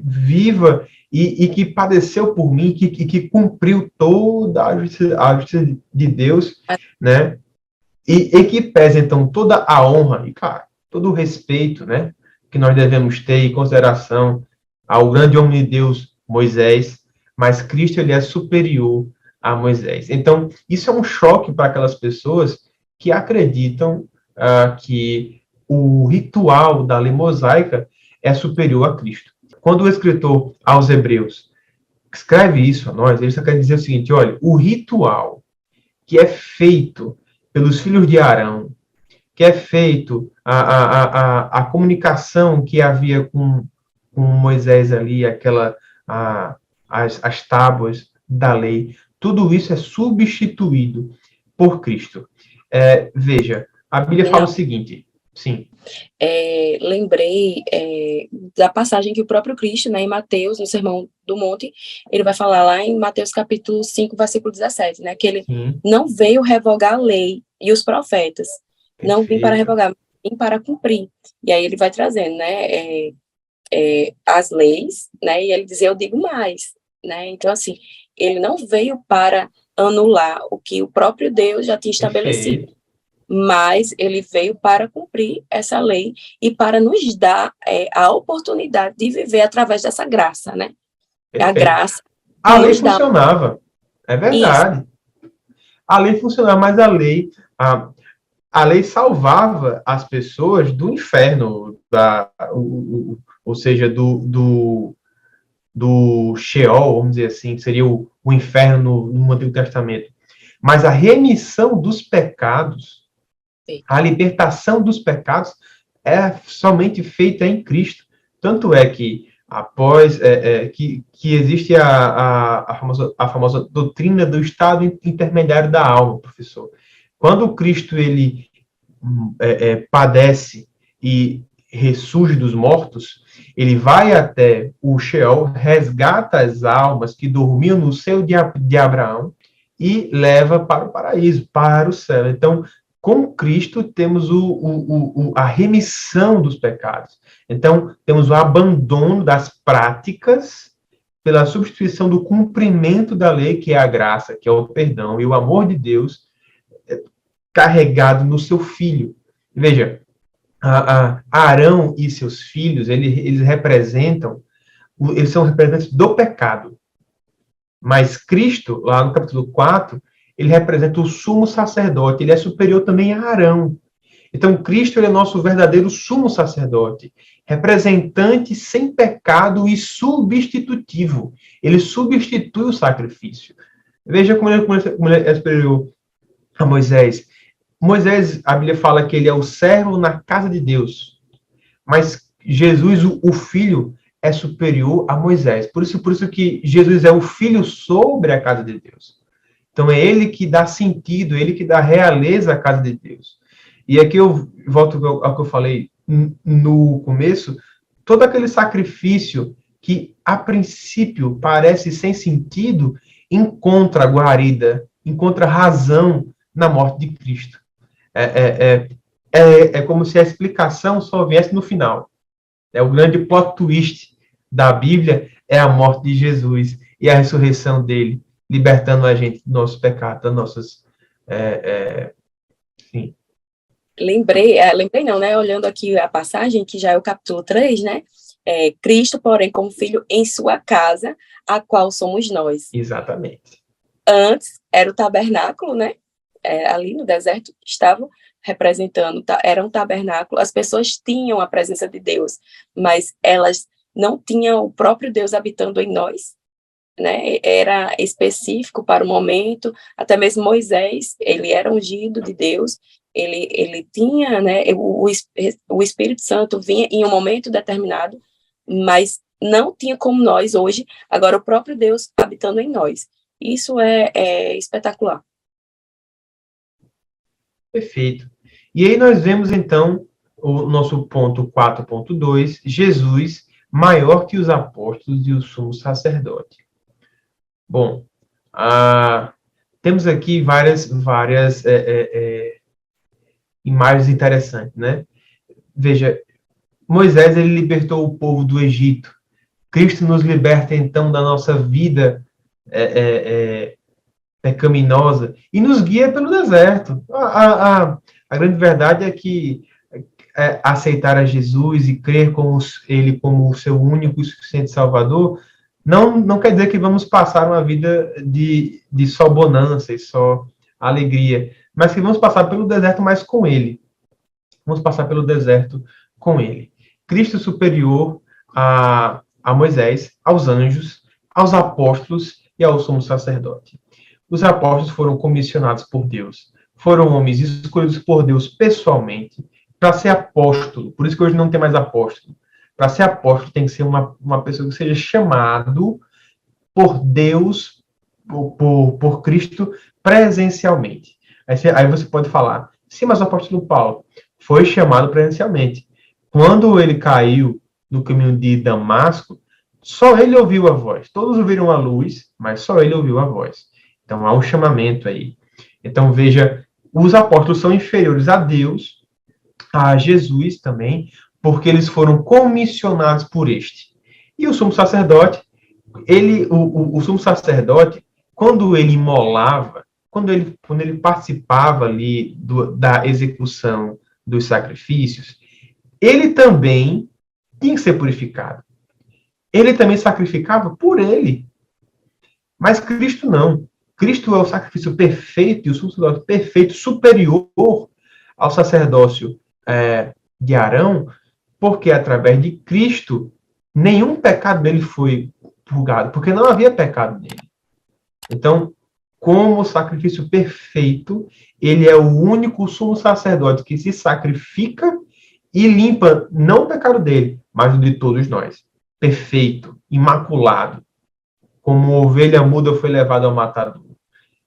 viva e que padeceu por mim, que cumpriu toda a justiça de Deus, né? E que pesa, então, toda a honra e, claro, todo o respeito, né, que nós devemos ter em consideração ao grande homem de Deus, Moisés, mas Cristo, ele é superior a Moisés. Então, isso é um choque para aquelas pessoas que acreditam que o ritual da lei mosaica é superior a Cristo. Quando o escritor aos Hebreus escreve isso a nós, ele só quer dizer o seguinte, olha, o ritual que é feito pelos filhos de Arão, que é feito a comunicação que havia com Moisés ali, as tábuas da lei, tudo isso é substituído por Cristo. Veja, a Bíblia fala o seguinte, sim. Lembrei da passagem que o próprio Cristo, né, em Mateus, no Sermão do Monte, ele vai falar lá em Mateus capítulo 5, versículo 17, né, que ele não veio revogar a lei e os profetas, não vim para revogar, vim para cumprir. E aí ele vai trazendo, né, as leis, né, e ele dizia, eu digo mais, né, então assim, ele não veio para anular o que o próprio Deus já tinha estabelecido, mas ele veio para cumprir essa lei e para nos dar a oportunidade de viver através dessa graça, né? A graça. A lei funcionava, é verdade. Isso. A lei funcionava, mas a lei salvava as pessoas do inferno, ou seja, do Sheol, vamos dizer assim, que seria o inferno no Antigo Testamento. Mas a remissão dos pecados, a libertação dos pecados é somente feita em Cristo. Tanto é que, após que existe a famosa doutrina do estado intermediário da alma, professor. Quando Cristo ele padece e ressurge dos mortos, ele vai até o Sheol, resgata as almas que dormiam no seio de Abraão e leva para o paraíso, para o céu. Então, com Cristo temos a remissão dos pecados. Então, temos o abandono das práticas pela substituição do cumprimento da lei, que é a graça, que é o perdão e o amor de Deus carregado no seu Filho. Veja, Arão e seus filhos, eles são representantes do pecado. Mas Cristo, lá no capítulo 4, ele representa o sumo sacerdote, ele é superior também a Arão. Então, Cristo ele é nosso verdadeiro sumo sacerdote, representante sem pecado e substitutivo. Ele substitui o sacrifício. Veja como ele é superior a Moisés. Moisés, a Bíblia fala que ele é o servo na casa de Deus, mas Jesus, o Filho, é superior a Moisés. Por isso que Jesus é o Filho sobre a casa de Deus. Então, é ele que dá sentido, ele que dá realeza à casa de Deus. E aqui eu volto ao que eu falei no começo, todo aquele sacrifício que, a princípio, parece sem sentido, encontra guarida, encontra razão na morte de Cristo. É como se a explicação só viesse no final. O grande plot twist da Bíblia é a morte de Jesus e a ressurreição dele, libertando a gente do nosso pecado, das nossas... Sim. Lembrei não, né? Olhando aqui a passagem, que já é o capítulo 3, né? Cristo, porém, como filho em sua casa, a qual somos nós. Exatamente. Antes era o tabernáculo, né? Ali no deserto estavam representando, era um tabernáculo, as pessoas tinham a presença de Deus, mas elas não tinham o próprio Deus habitando em nós, né? Era específico para o momento, até mesmo Moisés, ele era ungido de Deus, ele tinha, né, o Espírito Santo vinha em um momento determinado, mas não tinha como nós hoje, agora o próprio Deus habitando em nós. Isso é espetacular. Perfeito. E aí nós vemos, então, o nosso ponto 4.2, Jesus maior que os apóstolos e o sumo sacerdote. Bom, temos aqui várias imagens interessantes, né? Veja, Moisés, ele libertou o povo do Egito. Cristo nos liberta, então, da nossa vida pecaminosa e nos guia pelo deserto. A grande verdade é que aceitar a Jesus e crer ele como o seu único e suficiente Salvador não quer dizer que vamos passar uma vida de só bonança e só alegria, mas que vamos passar pelo deserto, mas com ele. Vamos passar pelo deserto com ele. Cristo superior a Moisés, aos anjos, aos apóstolos e ao sumo sacerdote. Os apóstolos foram comissionados por Deus. Foram homens escolhidos por Deus pessoalmente para ser apóstolo. Por isso que hoje não tem mais apóstolo. Para ser apóstolo tem que ser uma pessoa que seja chamado por Deus, por Cristo, presencialmente. Aí você pode falar, sim, mas o apóstolo Paulo foi chamado presencialmente. Quando ele caiu no caminho de Damasco, só ele ouviu a voz. Todos ouviram a luz, mas só ele ouviu a voz. Então, há um chamamento aí. Então, veja, os apóstolos são inferiores a Deus, a Jesus também, porque eles foram comissionados por este. E o sumo sacerdote, o sumo sacerdote, quando ele imolava, quando ele participava ali da execução dos sacrifícios, ele também tinha que ser purificado. Ele também sacrificava por ele. Mas Cristo não. Cristo é o sacrifício perfeito e o sumo sacerdote perfeito, superior ao sacerdócio de Arão, porque através de Cristo nenhum pecado dele foi purgado, porque não havia pecado nele. Então, como sacrifício perfeito, ele é o único sumo sacerdote que se sacrifica e limpa não o pecado dele, mas o de todos nós. Perfeito, imaculado, como ovelha muda foi levado ao matador.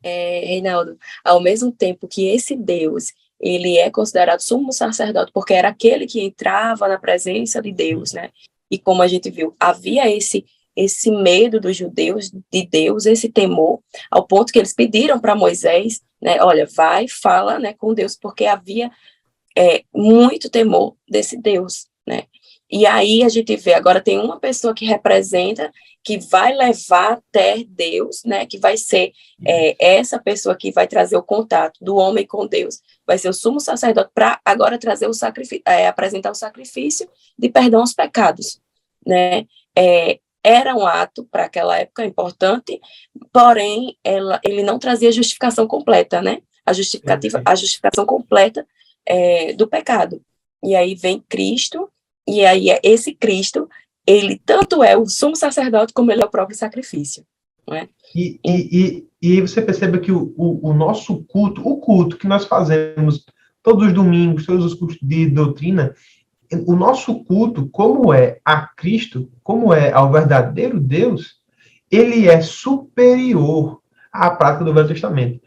Reinaldo, ao mesmo tempo que esse Deus, ele é considerado sumo sacerdote, porque era aquele que entrava na presença de Deus, né? E como a gente viu, havia esse medo dos judeus de Deus, esse temor, ao ponto que eles pediram para Moisés, né? Olha, vai, fala, né, com Deus, porque havia muito temor desse Deus, né? E aí a gente vê, agora tem uma pessoa que representa, que vai levar até Deus, né? Que vai ser essa pessoa que vai trazer o contato do homem com Deus, vai ser o sumo sacerdote para agora trazer o sacrifício, apresentar o sacrifício de perdão aos pecados, né? era um ato para aquela época importante, porém ele não trazia justificação completa, né? A justificação completa do pecado. E aí vem Cristo, e aí esse Cristo, ele tanto é o sumo sacerdote como ele é o próprio sacrifício, não é? E você percebe que o nosso culto, o culto que nós fazemos todos os domingos, todos os cultos de doutrina, o nosso culto, como é a Cristo, como é ao verdadeiro Deus, ele é superior à prática do Velho Testamento.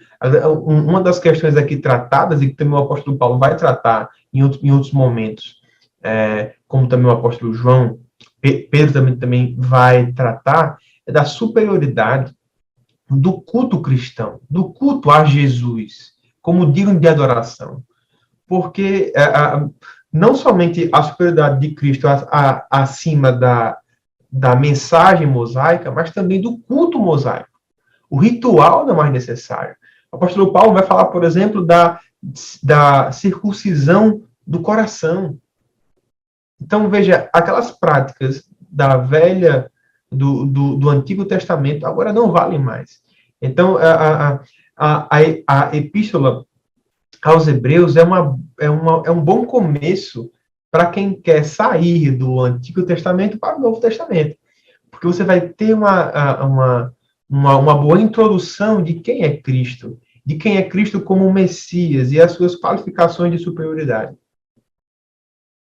Uma das questões aqui tratadas, e que também o apóstolo Paulo vai tratar em outros momentos, como também o apóstolo João, Pedro também vai tratar, é da superioridade do culto cristão, do culto a Jesus, como digno de adoração. Porque não somente a superioridade de Cristo acima da mensagem mosaica, mas também do culto mosaico. O ritual não é mais necessário. O apóstolo Paulo vai falar, por exemplo, da circuncisão do coração. Então, veja, aquelas práticas do Antigo Testamento agora não valem mais. Então, a epístola aos Hebreus é um bom começo para quem quer sair do Antigo Testamento para o Novo Testamento. Porque você vai ter uma boa introdução de quem é Cristo como Messias e as suas qualificações de superioridade.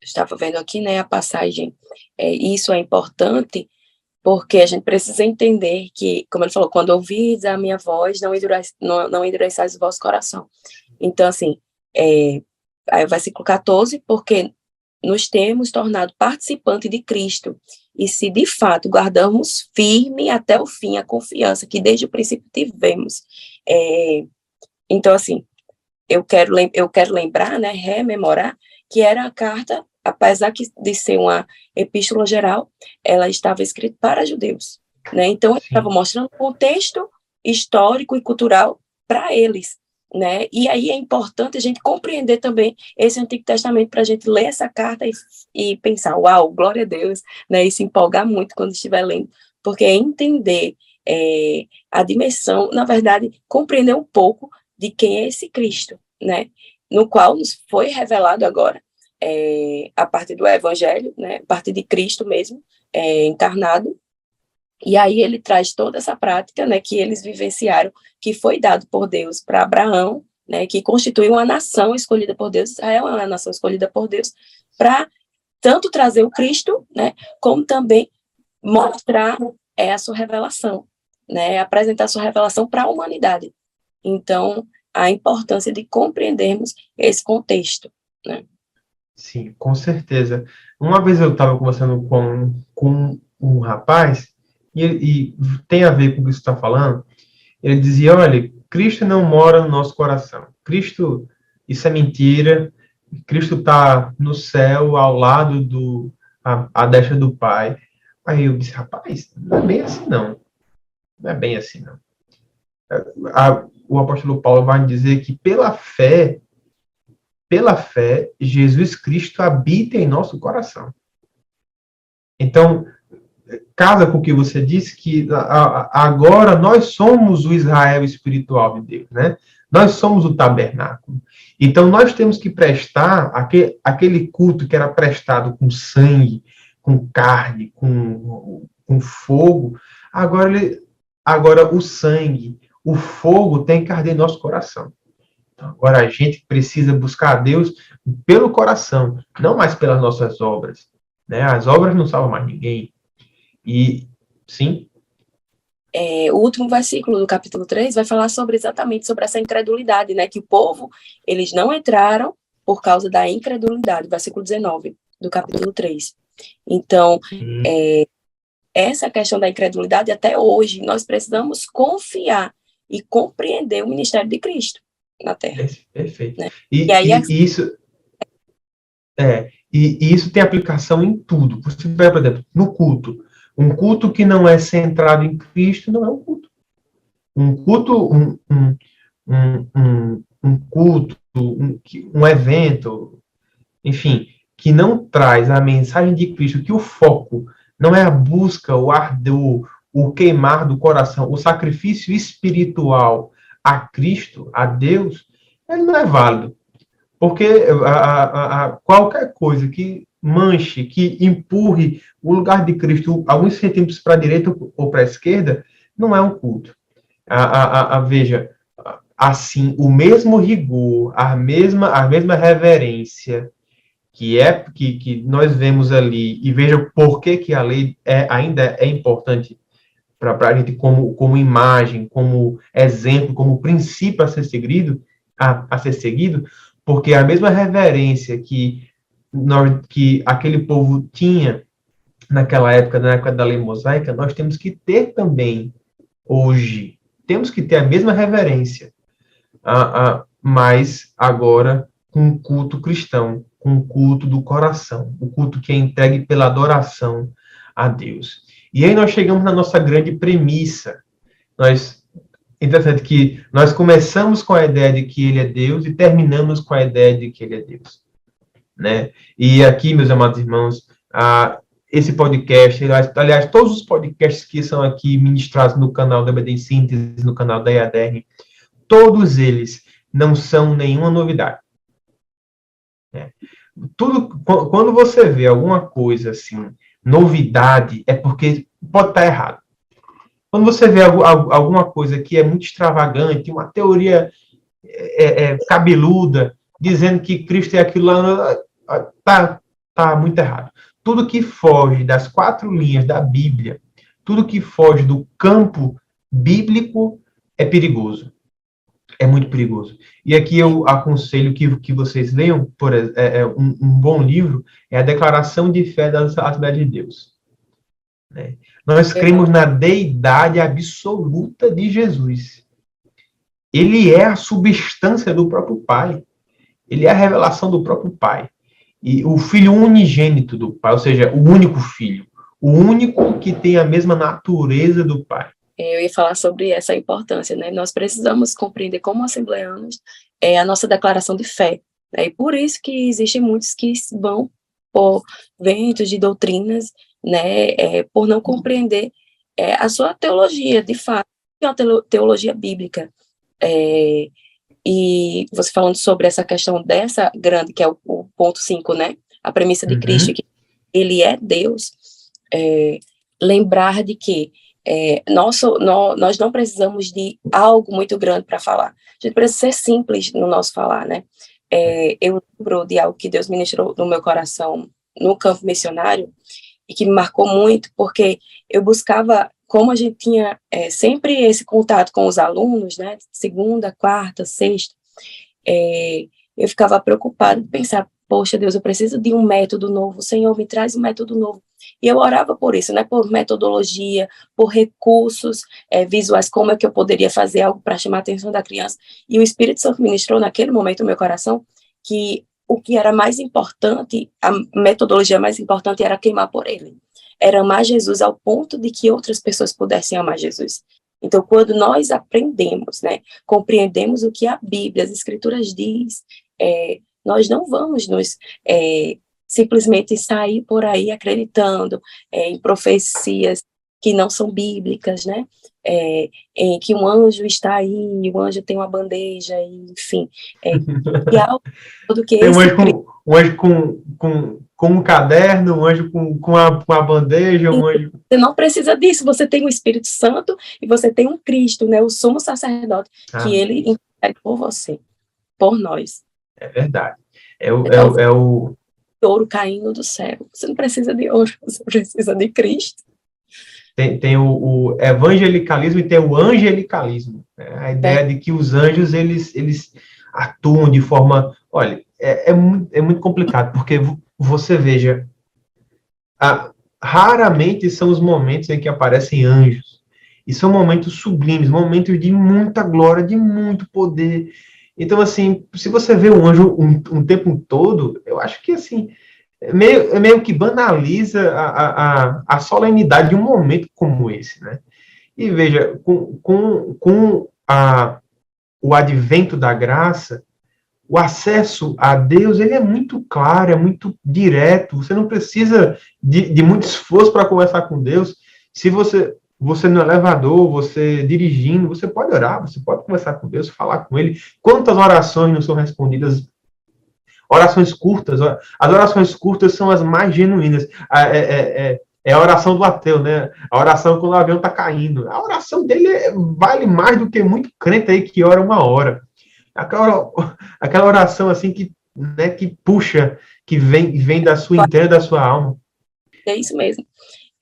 Estava vendo aqui, né, a passagem, isso é importante, porque a gente precisa entender que, como ele falou, quando ouvis a minha voz, não endureçais o vosso coração. Então, assim, aí o versículo 14, porque nos temos tornado participante de Cristo, e se de fato guardamos firme até o fim a confiança que desde o princípio tivemos. Então, assim, eu quero lembrar, né, rememorar, que era a carta, apesar de ser uma epístola geral, ela estava escrita para judeus, né? Então, ele estava mostrando o contexto histórico e cultural para eles, né? E aí é importante a gente compreender também esse Antigo Testamento para a gente ler essa carta e pensar, uau, glória a Deus, né? E se empolgar muito quando estiver lendo, porque é entender a dimensão, na verdade, compreender um pouco de quem é esse Cristo, né? No qual nos foi revelado agora, a partir do Evangelho, né? A partir de Cristo mesmo, encarnado. E aí ele traz toda essa prática, né, que eles vivenciaram, que foi dado por Deus para Abraão, né, que constituiu uma nação escolhida por Deus. Israel é uma nação escolhida por Deus, para tanto trazer o Cristo, né, como também mostrar a sua revelação, né, apresentar a sua revelação para a humanidade. Então, a importância de compreendermos esse contexto, né? Sim, com certeza. Uma vez eu estava conversando com um rapaz, e tem a ver com o que você está falando. Ele dizia, olha, Cristo não mora no nosso coração. Cristo, isso é mentira. Cristo está no céu, ao lado à destra do Pai. Aí eu disse, rapaz, não é bem assim, não. Não é bem assim, não. O apóstolo Paulo vai dizer que pela fé, Jesus Cristo habita em nosso coração. Então, casa com o que você disse, que agora nós somos o Israel espiritual de Deus, né? Nós somos o tabernáculo. Então, nós temos que prestar aquele culto que era prestado com sangue, com carne, com fogo. Agora o sangue, o fogo tem que arder em nosso coração. Agora a gente precisa buscar a Deus pelo coração, não mais pelas nossas obras, né? As obras não salvam mais ninguém. E, sim? O último versículo do capítulo 3 vai falar exatamente sobre essa incredulidade, né? Que o povo, eles não entraram por causa da incredulidade, versículo 19 do capítulo 3. Então, essa questão da incredulidade, até hoje, nós precisamos confiar e compreender o ministério de Cristo na Terra. Perfeito. Né? Isso tem aplicação em tudo. Você vai, por exemplo, no culto. Um culto que não é centrado em Cristo não é um culto. Um culto, um evento, enfim, que não traz a mensagem de Cristo, que o foco não é a busca, o ardor, o queimar do coração, o sacrifício espiritual a Cristo, a Deus, ele não é válido. Porque qualquer coisa que manche, que empurre o lugar de Cristo alguns centímetros para a direita ou para a esquerda, não é um culto. Veja, assim, o mesmo rigor, a mesma reverência que nós vemos ali, e veja por que a lei ainda é importante para a gente como imagem, como exemplo, como princípio a ser seguido, porque a mesma reverência que aquele povo tinha naquela época, na época da lei mosaica, nós temos que ter também hoje. Temos que ter a mesma reverência, mas agora com o culto cristão, com o culto do coração, o culto que é entregue pela adoração a Deus. E aí nós chegamos na nossa grande premissa. Interessante que nós começamos com a ideia de que ele é Deus e terminamos com a ideia de que ele é Deus, né? E aqui, meus amados irmãos, esse podcast, aliás, todos os podcasts que são aqui ministrados no canal da EBD em Síntese, no canal da EADR, todos eles não são nenhuma novidade. Quando você vê alguma coisa assim, novidade, é porque pode estar errado. Quando você vê alguma coisa que é muito extravagante, uma teoria cabeluda, dizendo que Cristo é aquilo lá, tá muito errado. Tudo que foge das 4 linhas da Bíblia, tudo que foge do campo bíblico é perigoso. É muito perigoso. E aqui eu aconselho que vocês leiam, um bom livro, é a Declaração de Fé da Assembleia de Deus. Né? Nós cremos na deidade absoluta de Jesus. Ele é a substância do próprio Pai. Ele é a revelação do próprio Pai. E o Filho unigênito do Pai, ou seja, o único Filho. O único que tem a mesma natureza do Pai. Eu ia falar sobre essa importância, né? Nós precisamos compreender como assembleanos a nossa declaração de fé. Né? E por isso que existem muitos que vão por ventos de doutrinas, né? Por não compreender a sua teologia, de fato, é uma teologia bíblica. E você falando sobre essa questão dessa grande, que é o ponto 5, né? A premissa de Cristo, que ele é Deus, lembrar de que nós não precisamos de algo muito grande para falar. A gente precisa ser simples no nosso falar, né? Eu lembro de algo que Deus ministrou no meu coração no campo missionário e que me marcou muito, porque eu buscava, como a gente tinha sempre esse contato com os alunos, né? Segunda, quarta, sexta, eu ficava preocupada de pensar, poxa, Deus, eu preciso de um método novo, Senhor, me traz um método novo. E eu orava por isso, né, por metodologia, por recursos visuais, como é que eu poderia fazer algo para chamar a atenção da criança. E o Espírito Santo ministrou naquele momento no meu coração que o que era mais importante, a metodologia mais importante era queimar por ele. Era amar Jesus ao ponto de que outras pessoas pudessem amar Jesus. Então, quando nós aprendemos, né, compreendemos o que a Bíblia, as Escrituras diz, nós não vamos nos simplesmente sair por aí acreditando em profecias que não são bíblicas, né? Em que um anjo está aí, o anjo tem uma bandeja, enfim. E algo do que tem um anjo com um caderno, um anjo com a bandeja, um anjo... Você não precisa disso, você tem o Espírito Santo e você tem um Cristo, né? O sumo sacerdote, que ele entrega por você, por nós. É verdade. O ouro caindo do céu. Você não precisa de ouro, você precisa de Cristo. Tem o evangelicalismo e tem o angelicalismo. Né? A ideia de que os anjos, eles atuam de forma... Olha, é muito complicado, porque você veja, raramente são os momentos em que aparecem anjos. E são momentos sublimes, momentos de muita glória, de muito poder. Então, assim, se você vê um anjo um tempo todo, eu acho que, assim, meio que banaliza a solenidade de um momento como esse, né? E veja, com o advento da graça, o acesso a Deus, ele é muito claro, é muito direto, você não precisa de muito esforço para conversar com Deus. Se você no elevador, você dirigindo, você pode orar, você pode conversar com Deus, falar com Ele. Quantas orações não são respondidas? Orações curtas, as orações curtas são as mais genuínas. É a oração do ateu, né? A oração quando o avião está caindo. A oração dele vale mais do que muito crente aí que ora 1 hora. Aquela oração assim que, né, que puxa, que vem da sua inteira, da sua alma. É isso mesmo.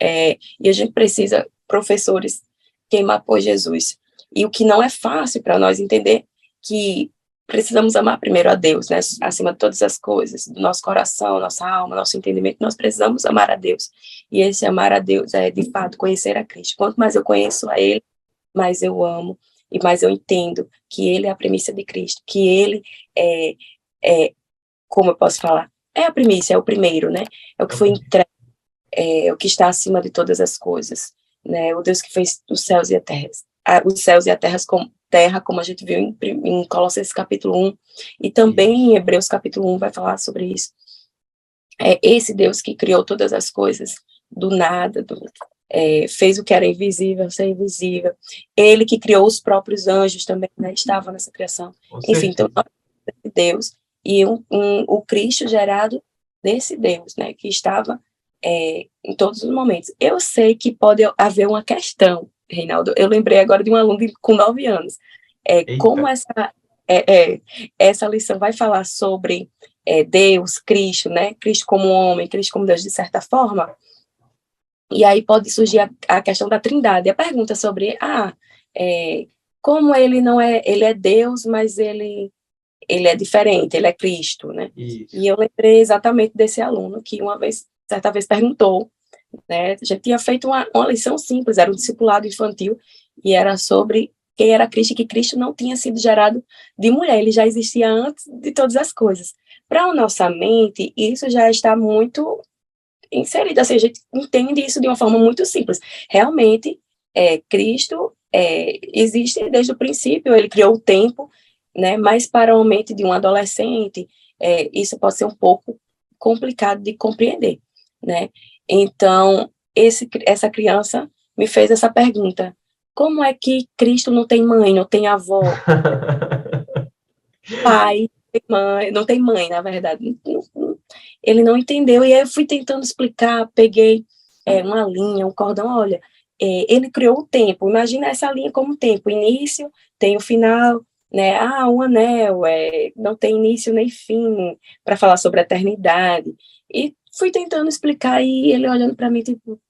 E a gente precisa, professores, queimar por Jesus. E o que não é fácil para nós entender que precisamos amar primeiro a Deus, né? Acima de todas as coisas, do nosso coração, nossa alma, nosso entendimento, nós precisamos amar a Deus. E esse amar a Deus é, de fato, conhecer a Cristo. Quanto mais eu conheço a Ele, mais eu amo e mais eu entendo que Ele é a primícia de Cristo, que Ele como eu posso falar, é a primícia, é o primeiro, né? É o que foi entregue, é o que está acima de todas as coisas, né? O Deus que fez os céus e a terra, os céus e a terra, como a gente viu em Colossenses capítulo 1, e também em Hebreus capítulo 1 vai falar sobre isso. É esse Deus que criou todas as coisas do nada, fez o que era invisível ser invisível. Ele que criou os próprios anjos também, né? Estava nessa criação. Enfim, então, Deus e o Cristo gerado desse Deus, né? Que estava em todos os momentos. Eu sei que pode haver uma questão, Reinaldo. Eu lembrei agora de um aluno com 9 anos. Como essa lição vai falar sobre Deus, Cristo, né? Cristo como homem, Cristo como Deus, de certa forma. E aí pode surgir a questão da Trindade. A pergunta sobre, como ele não é, ele é Deus, mas ele é diferente, ele é Cristo, né? Isso. E eu lembrei exatamente desse aluno que certa vez perguntou, né? A gente tinha feito uma lição simples, era um discipulado infantil, e era sobre quem era Cristo, e que Cristo não tinha sido gerado de mulher, ele já existia antes de todas as coisas. Para a nossa mente, isso já está muito inserido, assim, a gente entende isso de uma forma muito simples. Realmente, Cristo existe desde o princípio, ele criou o tempo, né? Mas para a mente de um adolescente, isso pode ser um pouco complicado de compreender, né? Então, essa criança me fez essa pergunta: como é que Cristo não tem mãe, não tem avó, pai, mãe, não tem mãe, na verdade? Ele não entendeu, e aí eu fui tentando explicar, peguei uma linha, um cordão, olha, ele criou o tempo, imagina essa linha como tempo, início, tem o final, né? Um anel, não tem início nem fim, para falar sobre a eternidade. E fui tentando explicar, e ele olhando para mim, tipo,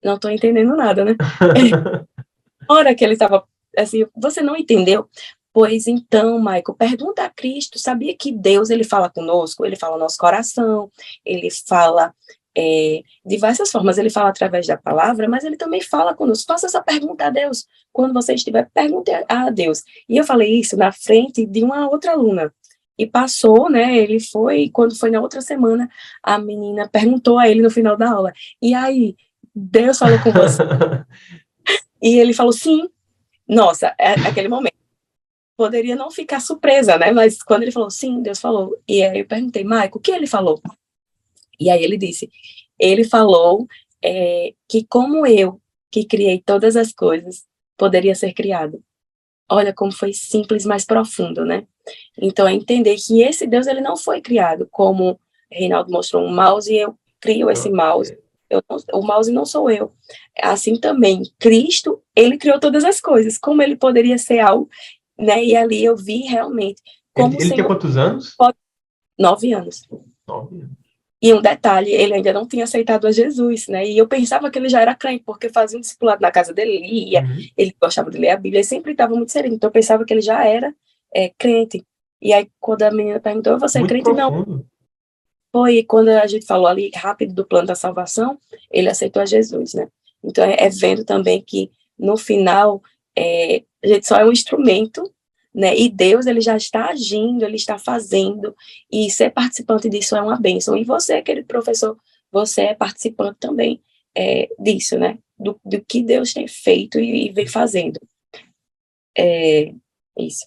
não estou entendendo nada, né? Na hora que ele estava assim, você não entendeu? Pois então, Michael, pergunta a Cristo, sabia que Deus, ele fala conosco, ele fala no nosso coração, ele fala de diversas formas, ele fala através da palavra, mas ele também fala conosco. Faça essa pergunta a Deus, quando você estiver, pergunte a Deus. E eu falei isso na frente de uma outra aluna, e passou, né, quando foi na outra semana, a menina perguntou a ele no final da aula, e aí, Deus falou com você? E ele falou, sim. Nossa, aquele momento. Poderia não ficar surpresa, né? Mas quando ele falou, sim, Deus falou. E aí eu perguntei, Maico, o que ele falou? E aí ele falou que como eu, que criei todas as coisas, poderia ser criado. Olha como foi simples, mas profundo, né? Então, é entender que esse Deus, ele não foi criado como Reinaldo mostrou um mouse e eu crio esse mouse. O mouse não sou eu. Assim também, Cristo, ele criou todas as coisas. Como ele poderia ser algo, né? E ali eu vi realmente como ele tinha quantos anos? 9 anos. 9 anos. E um detalhe, ele ainda não tinha aceitado a Jesus, né? E eu pensava que ele já era crente, porque fazia um discipulado na casa dele, lia, ele gostava de ler a Bíblia, ele sempre estava muito sereno. Então eu pensava que ele já era crente. E aí, quando a menina perguntou, você é crente? Profundo. Não. Foi quando a gente falou ali rápido do plano da salvação, ele aceitou a Jesus, né? Então é vendo também que no final a gente só é um instrumento, né? E Deus, ele já está agindo, ele está fazendo, e ser participante disso é uma bênção. E você, querido professor, você é participante também disso, né? Do que Deus tem feito e vem fazendo. Isso.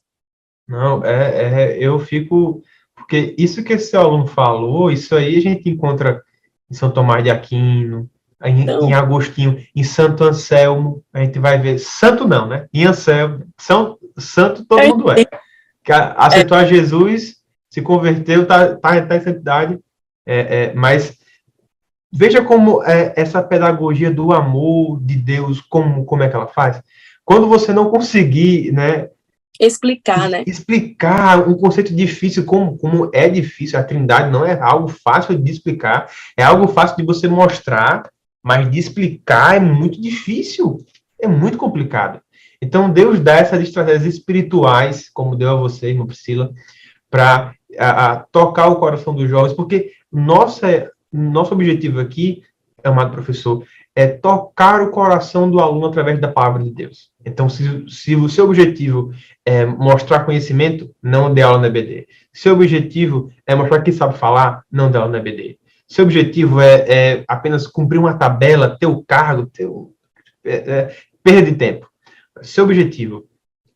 Não, eu fico, porque isso que esse aluno falou, isso aí a gente encontra em São Tomás de Aquino, em Então, Agostinho, em Santo Anselmo, a gente vai ver, santo não, né? Em Anselmo, santo todo é, mundo é, que aceitou a Jesus, se converteu, tá em santidade, mas veja como essa pedagogia do amor de Deus, como é que ela faz? Quando você não conseguir, né, explicar, né? explicar um conceito difícil, como é difícil, a Trindade não é algo fácil de explicar, é algo fácil de você mostrar, mas de explicar é muito difícil, é muito complicado. Então, Deus dá essas estratégias espirituais, como deu a você, irmã Priscila, para tocar o coração dos jovens, porque nosso objetivo aqui, amado professor, é tocar o coração do aluno através da palavra de Deus. Então, se o seu objetivo é mostrar conhecimento, não dê aula na EBD. Se o objetivo é mostrar que sabe falar, não dê aula na EBD. Se o objetivo é apenas cumprir uma tabela, ter o cargo, perda de tempo. Se o objetivo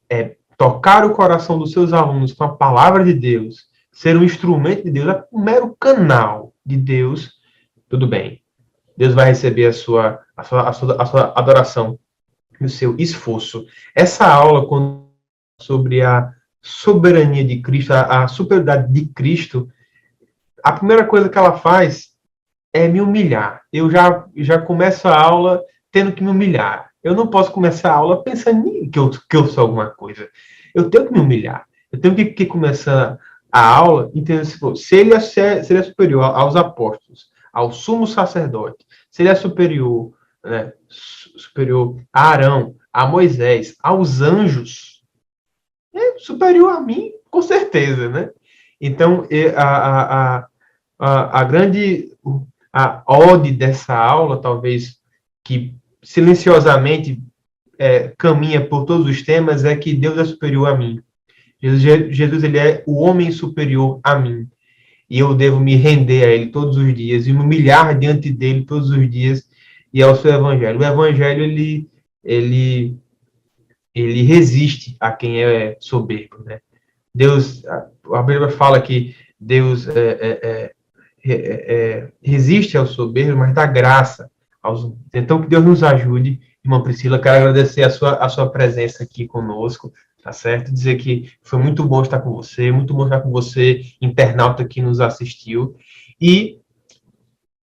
é tocar o coração dos seus alunos com a palavra de Deus, ser um instrumento de Deus, é um mero canal de Deus, tudo bem. Deus vai receber a sua adoração e o seu esforço. Essa aula sobre a soberania de Cristo, a superioridade de Cristo, a primeira coisa que ela faz é me humilhar. Eu já começo a aula tendo que me humilhar. Eu não posso começar a aula pensando que eu sou alguma coisa. Eu tenho que me humilhar. Eu tenho que começar a aula entendendo se ele é superior aos apóstolos, ao sumo sacerdote, se ele é superior, né, superior a Arão, a Moisés, aos anjos, é superior a mim, com certeza, né? Então, a grande a ode dessa aula, talvez que silenciosamente caminha por todos os temas, é que Deus é superior a mim. Jesus ele é o homem superior a mim. E eu devo me render a ele todos os dias e me humilhar diante dele todos os dias e ao seu evangelho. O evangelho ele, ele resiste a quem é soberbo, né? Deus, a Bíblia fala que Deus resiste ao soberbo, mas dá graça aos. Então, que Deus nos ajude, irmã Priscila. Quero agradecer a sua presença aqui conosco, tá certo? Dizer que foi muito bom estar com você, muito bom estar com você, internauta que nos assistiu. E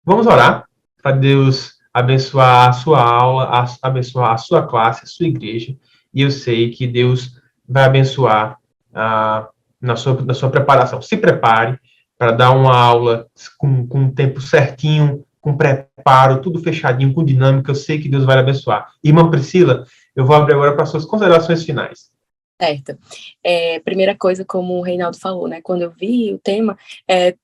vamos orar para Deus abençoar a sua aula, abençoar a sua classe, a sua igreja. E eu sei que Deus vai abençoar na sua preparação. Se prepare para dar uma aula com um tempo certinho, com preparo, tudo fechadinho, com dinâmica. Eu sei que Deus vai abençoar. Irmã Priscila, eu vou abrir agora para suas considerações finais. Certo. Primeira coisa, como o Reinaldo falou, né? Quando eu vi o tema, é,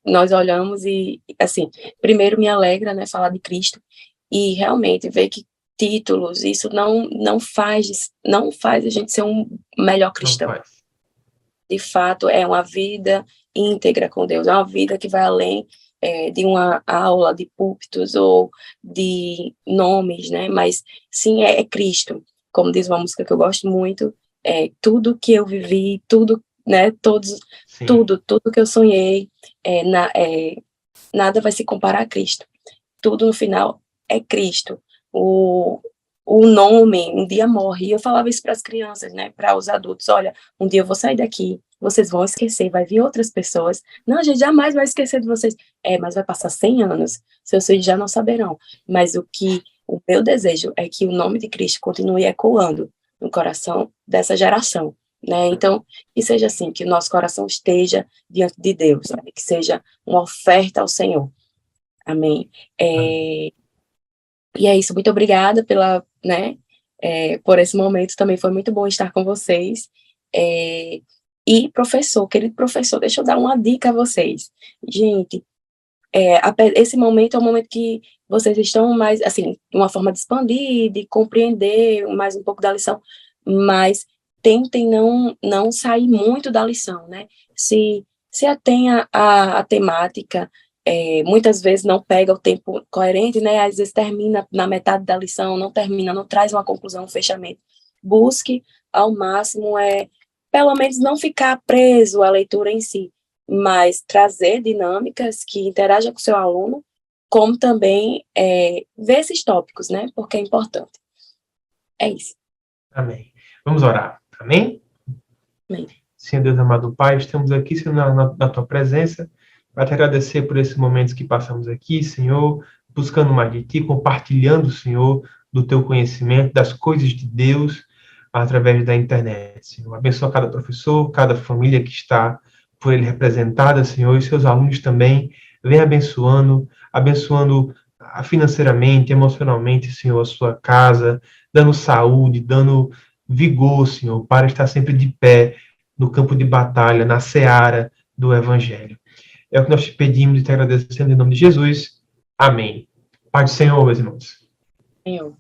nós olhamos e, assim, primeiro me alegra, né? Falar de Cristo e realmente ver que títulos, isso não faz a gente ser um melhor Não cristão. faz. De fato, é uma vida íntegra com Deus, é uma vida que vai além de uma aula de púlpitos ou de nomes, né? Mas sim, é Cristo. Como diz uma música que eu gosto muito, tudo que eu vivi, tudo, né? Sim. Tudo que eu sonhei, nada vai se comparar a Cristo. Tudo no final é Cristo. O nome um dia morre. E eu falava isso para as crianças, né, para os adultos. Olha, um dia eu vou sair daqui, vocês vão esquecer, vai vir outras pessoas. Não, a gente jamais vai esquecer de vocês. Mas vai passar 100 anos, seus filhos já não saberão. Mas o meu desejo é que o nome de Cristo continue ecoando no coração dessa geração, né? Então, que seja assim, que o nosso coração esteja diante de Deus, né? Que seja uma oferta ao Senhor. Amém. E é isso, muito obrigada por esse momento, também foi muito bom estar com vocês. E professor, querido professor, deixa eu dar uma dica a vocês. Gente, esse momento é um momento que vocês estão mais, assim, de uma forma de expandir, de compreender mais um pouco da lição, mas tentem não sair muito da lição, né? Se atenha à temática, muitas vezes não pega o tempo coerente, né? Às vezes termina na metade da lição, não termina, não traz uma conclusão, um fechamento. Busque ao máximo pelo menos não ficar preso à leitura em si, mas trazer dinâmicas que interajam com o seu aluno, como também ver esses tópicos, né? Porque é importante. É isso. Amém. Vamos orar. Amém? Amém. Senhor Deus amado Pai, estamos aqui, Senhor, na tua presença, para te agradecer por esses momentos que passamos aqui, Senhor, buscando mais de ti, compartilhando, Senhor, do teu conhecimento, das coisas de Deus, através da internet, Senhor. Abençoa cada professor, cada família que está por ele representada, Senhor, e seus alunos também. Vem abençoando financeiramente, emocionalmente, Senhor, a sua casa, dando saúde, dando vigor, Senhor, para estar sempre de pé no campo de batalha, na seara do Evangelho. É o que nós te pedimos e te agradecemos em nome de Jesus. Amém. Pai do Senhor, meus irmãos. Senhor.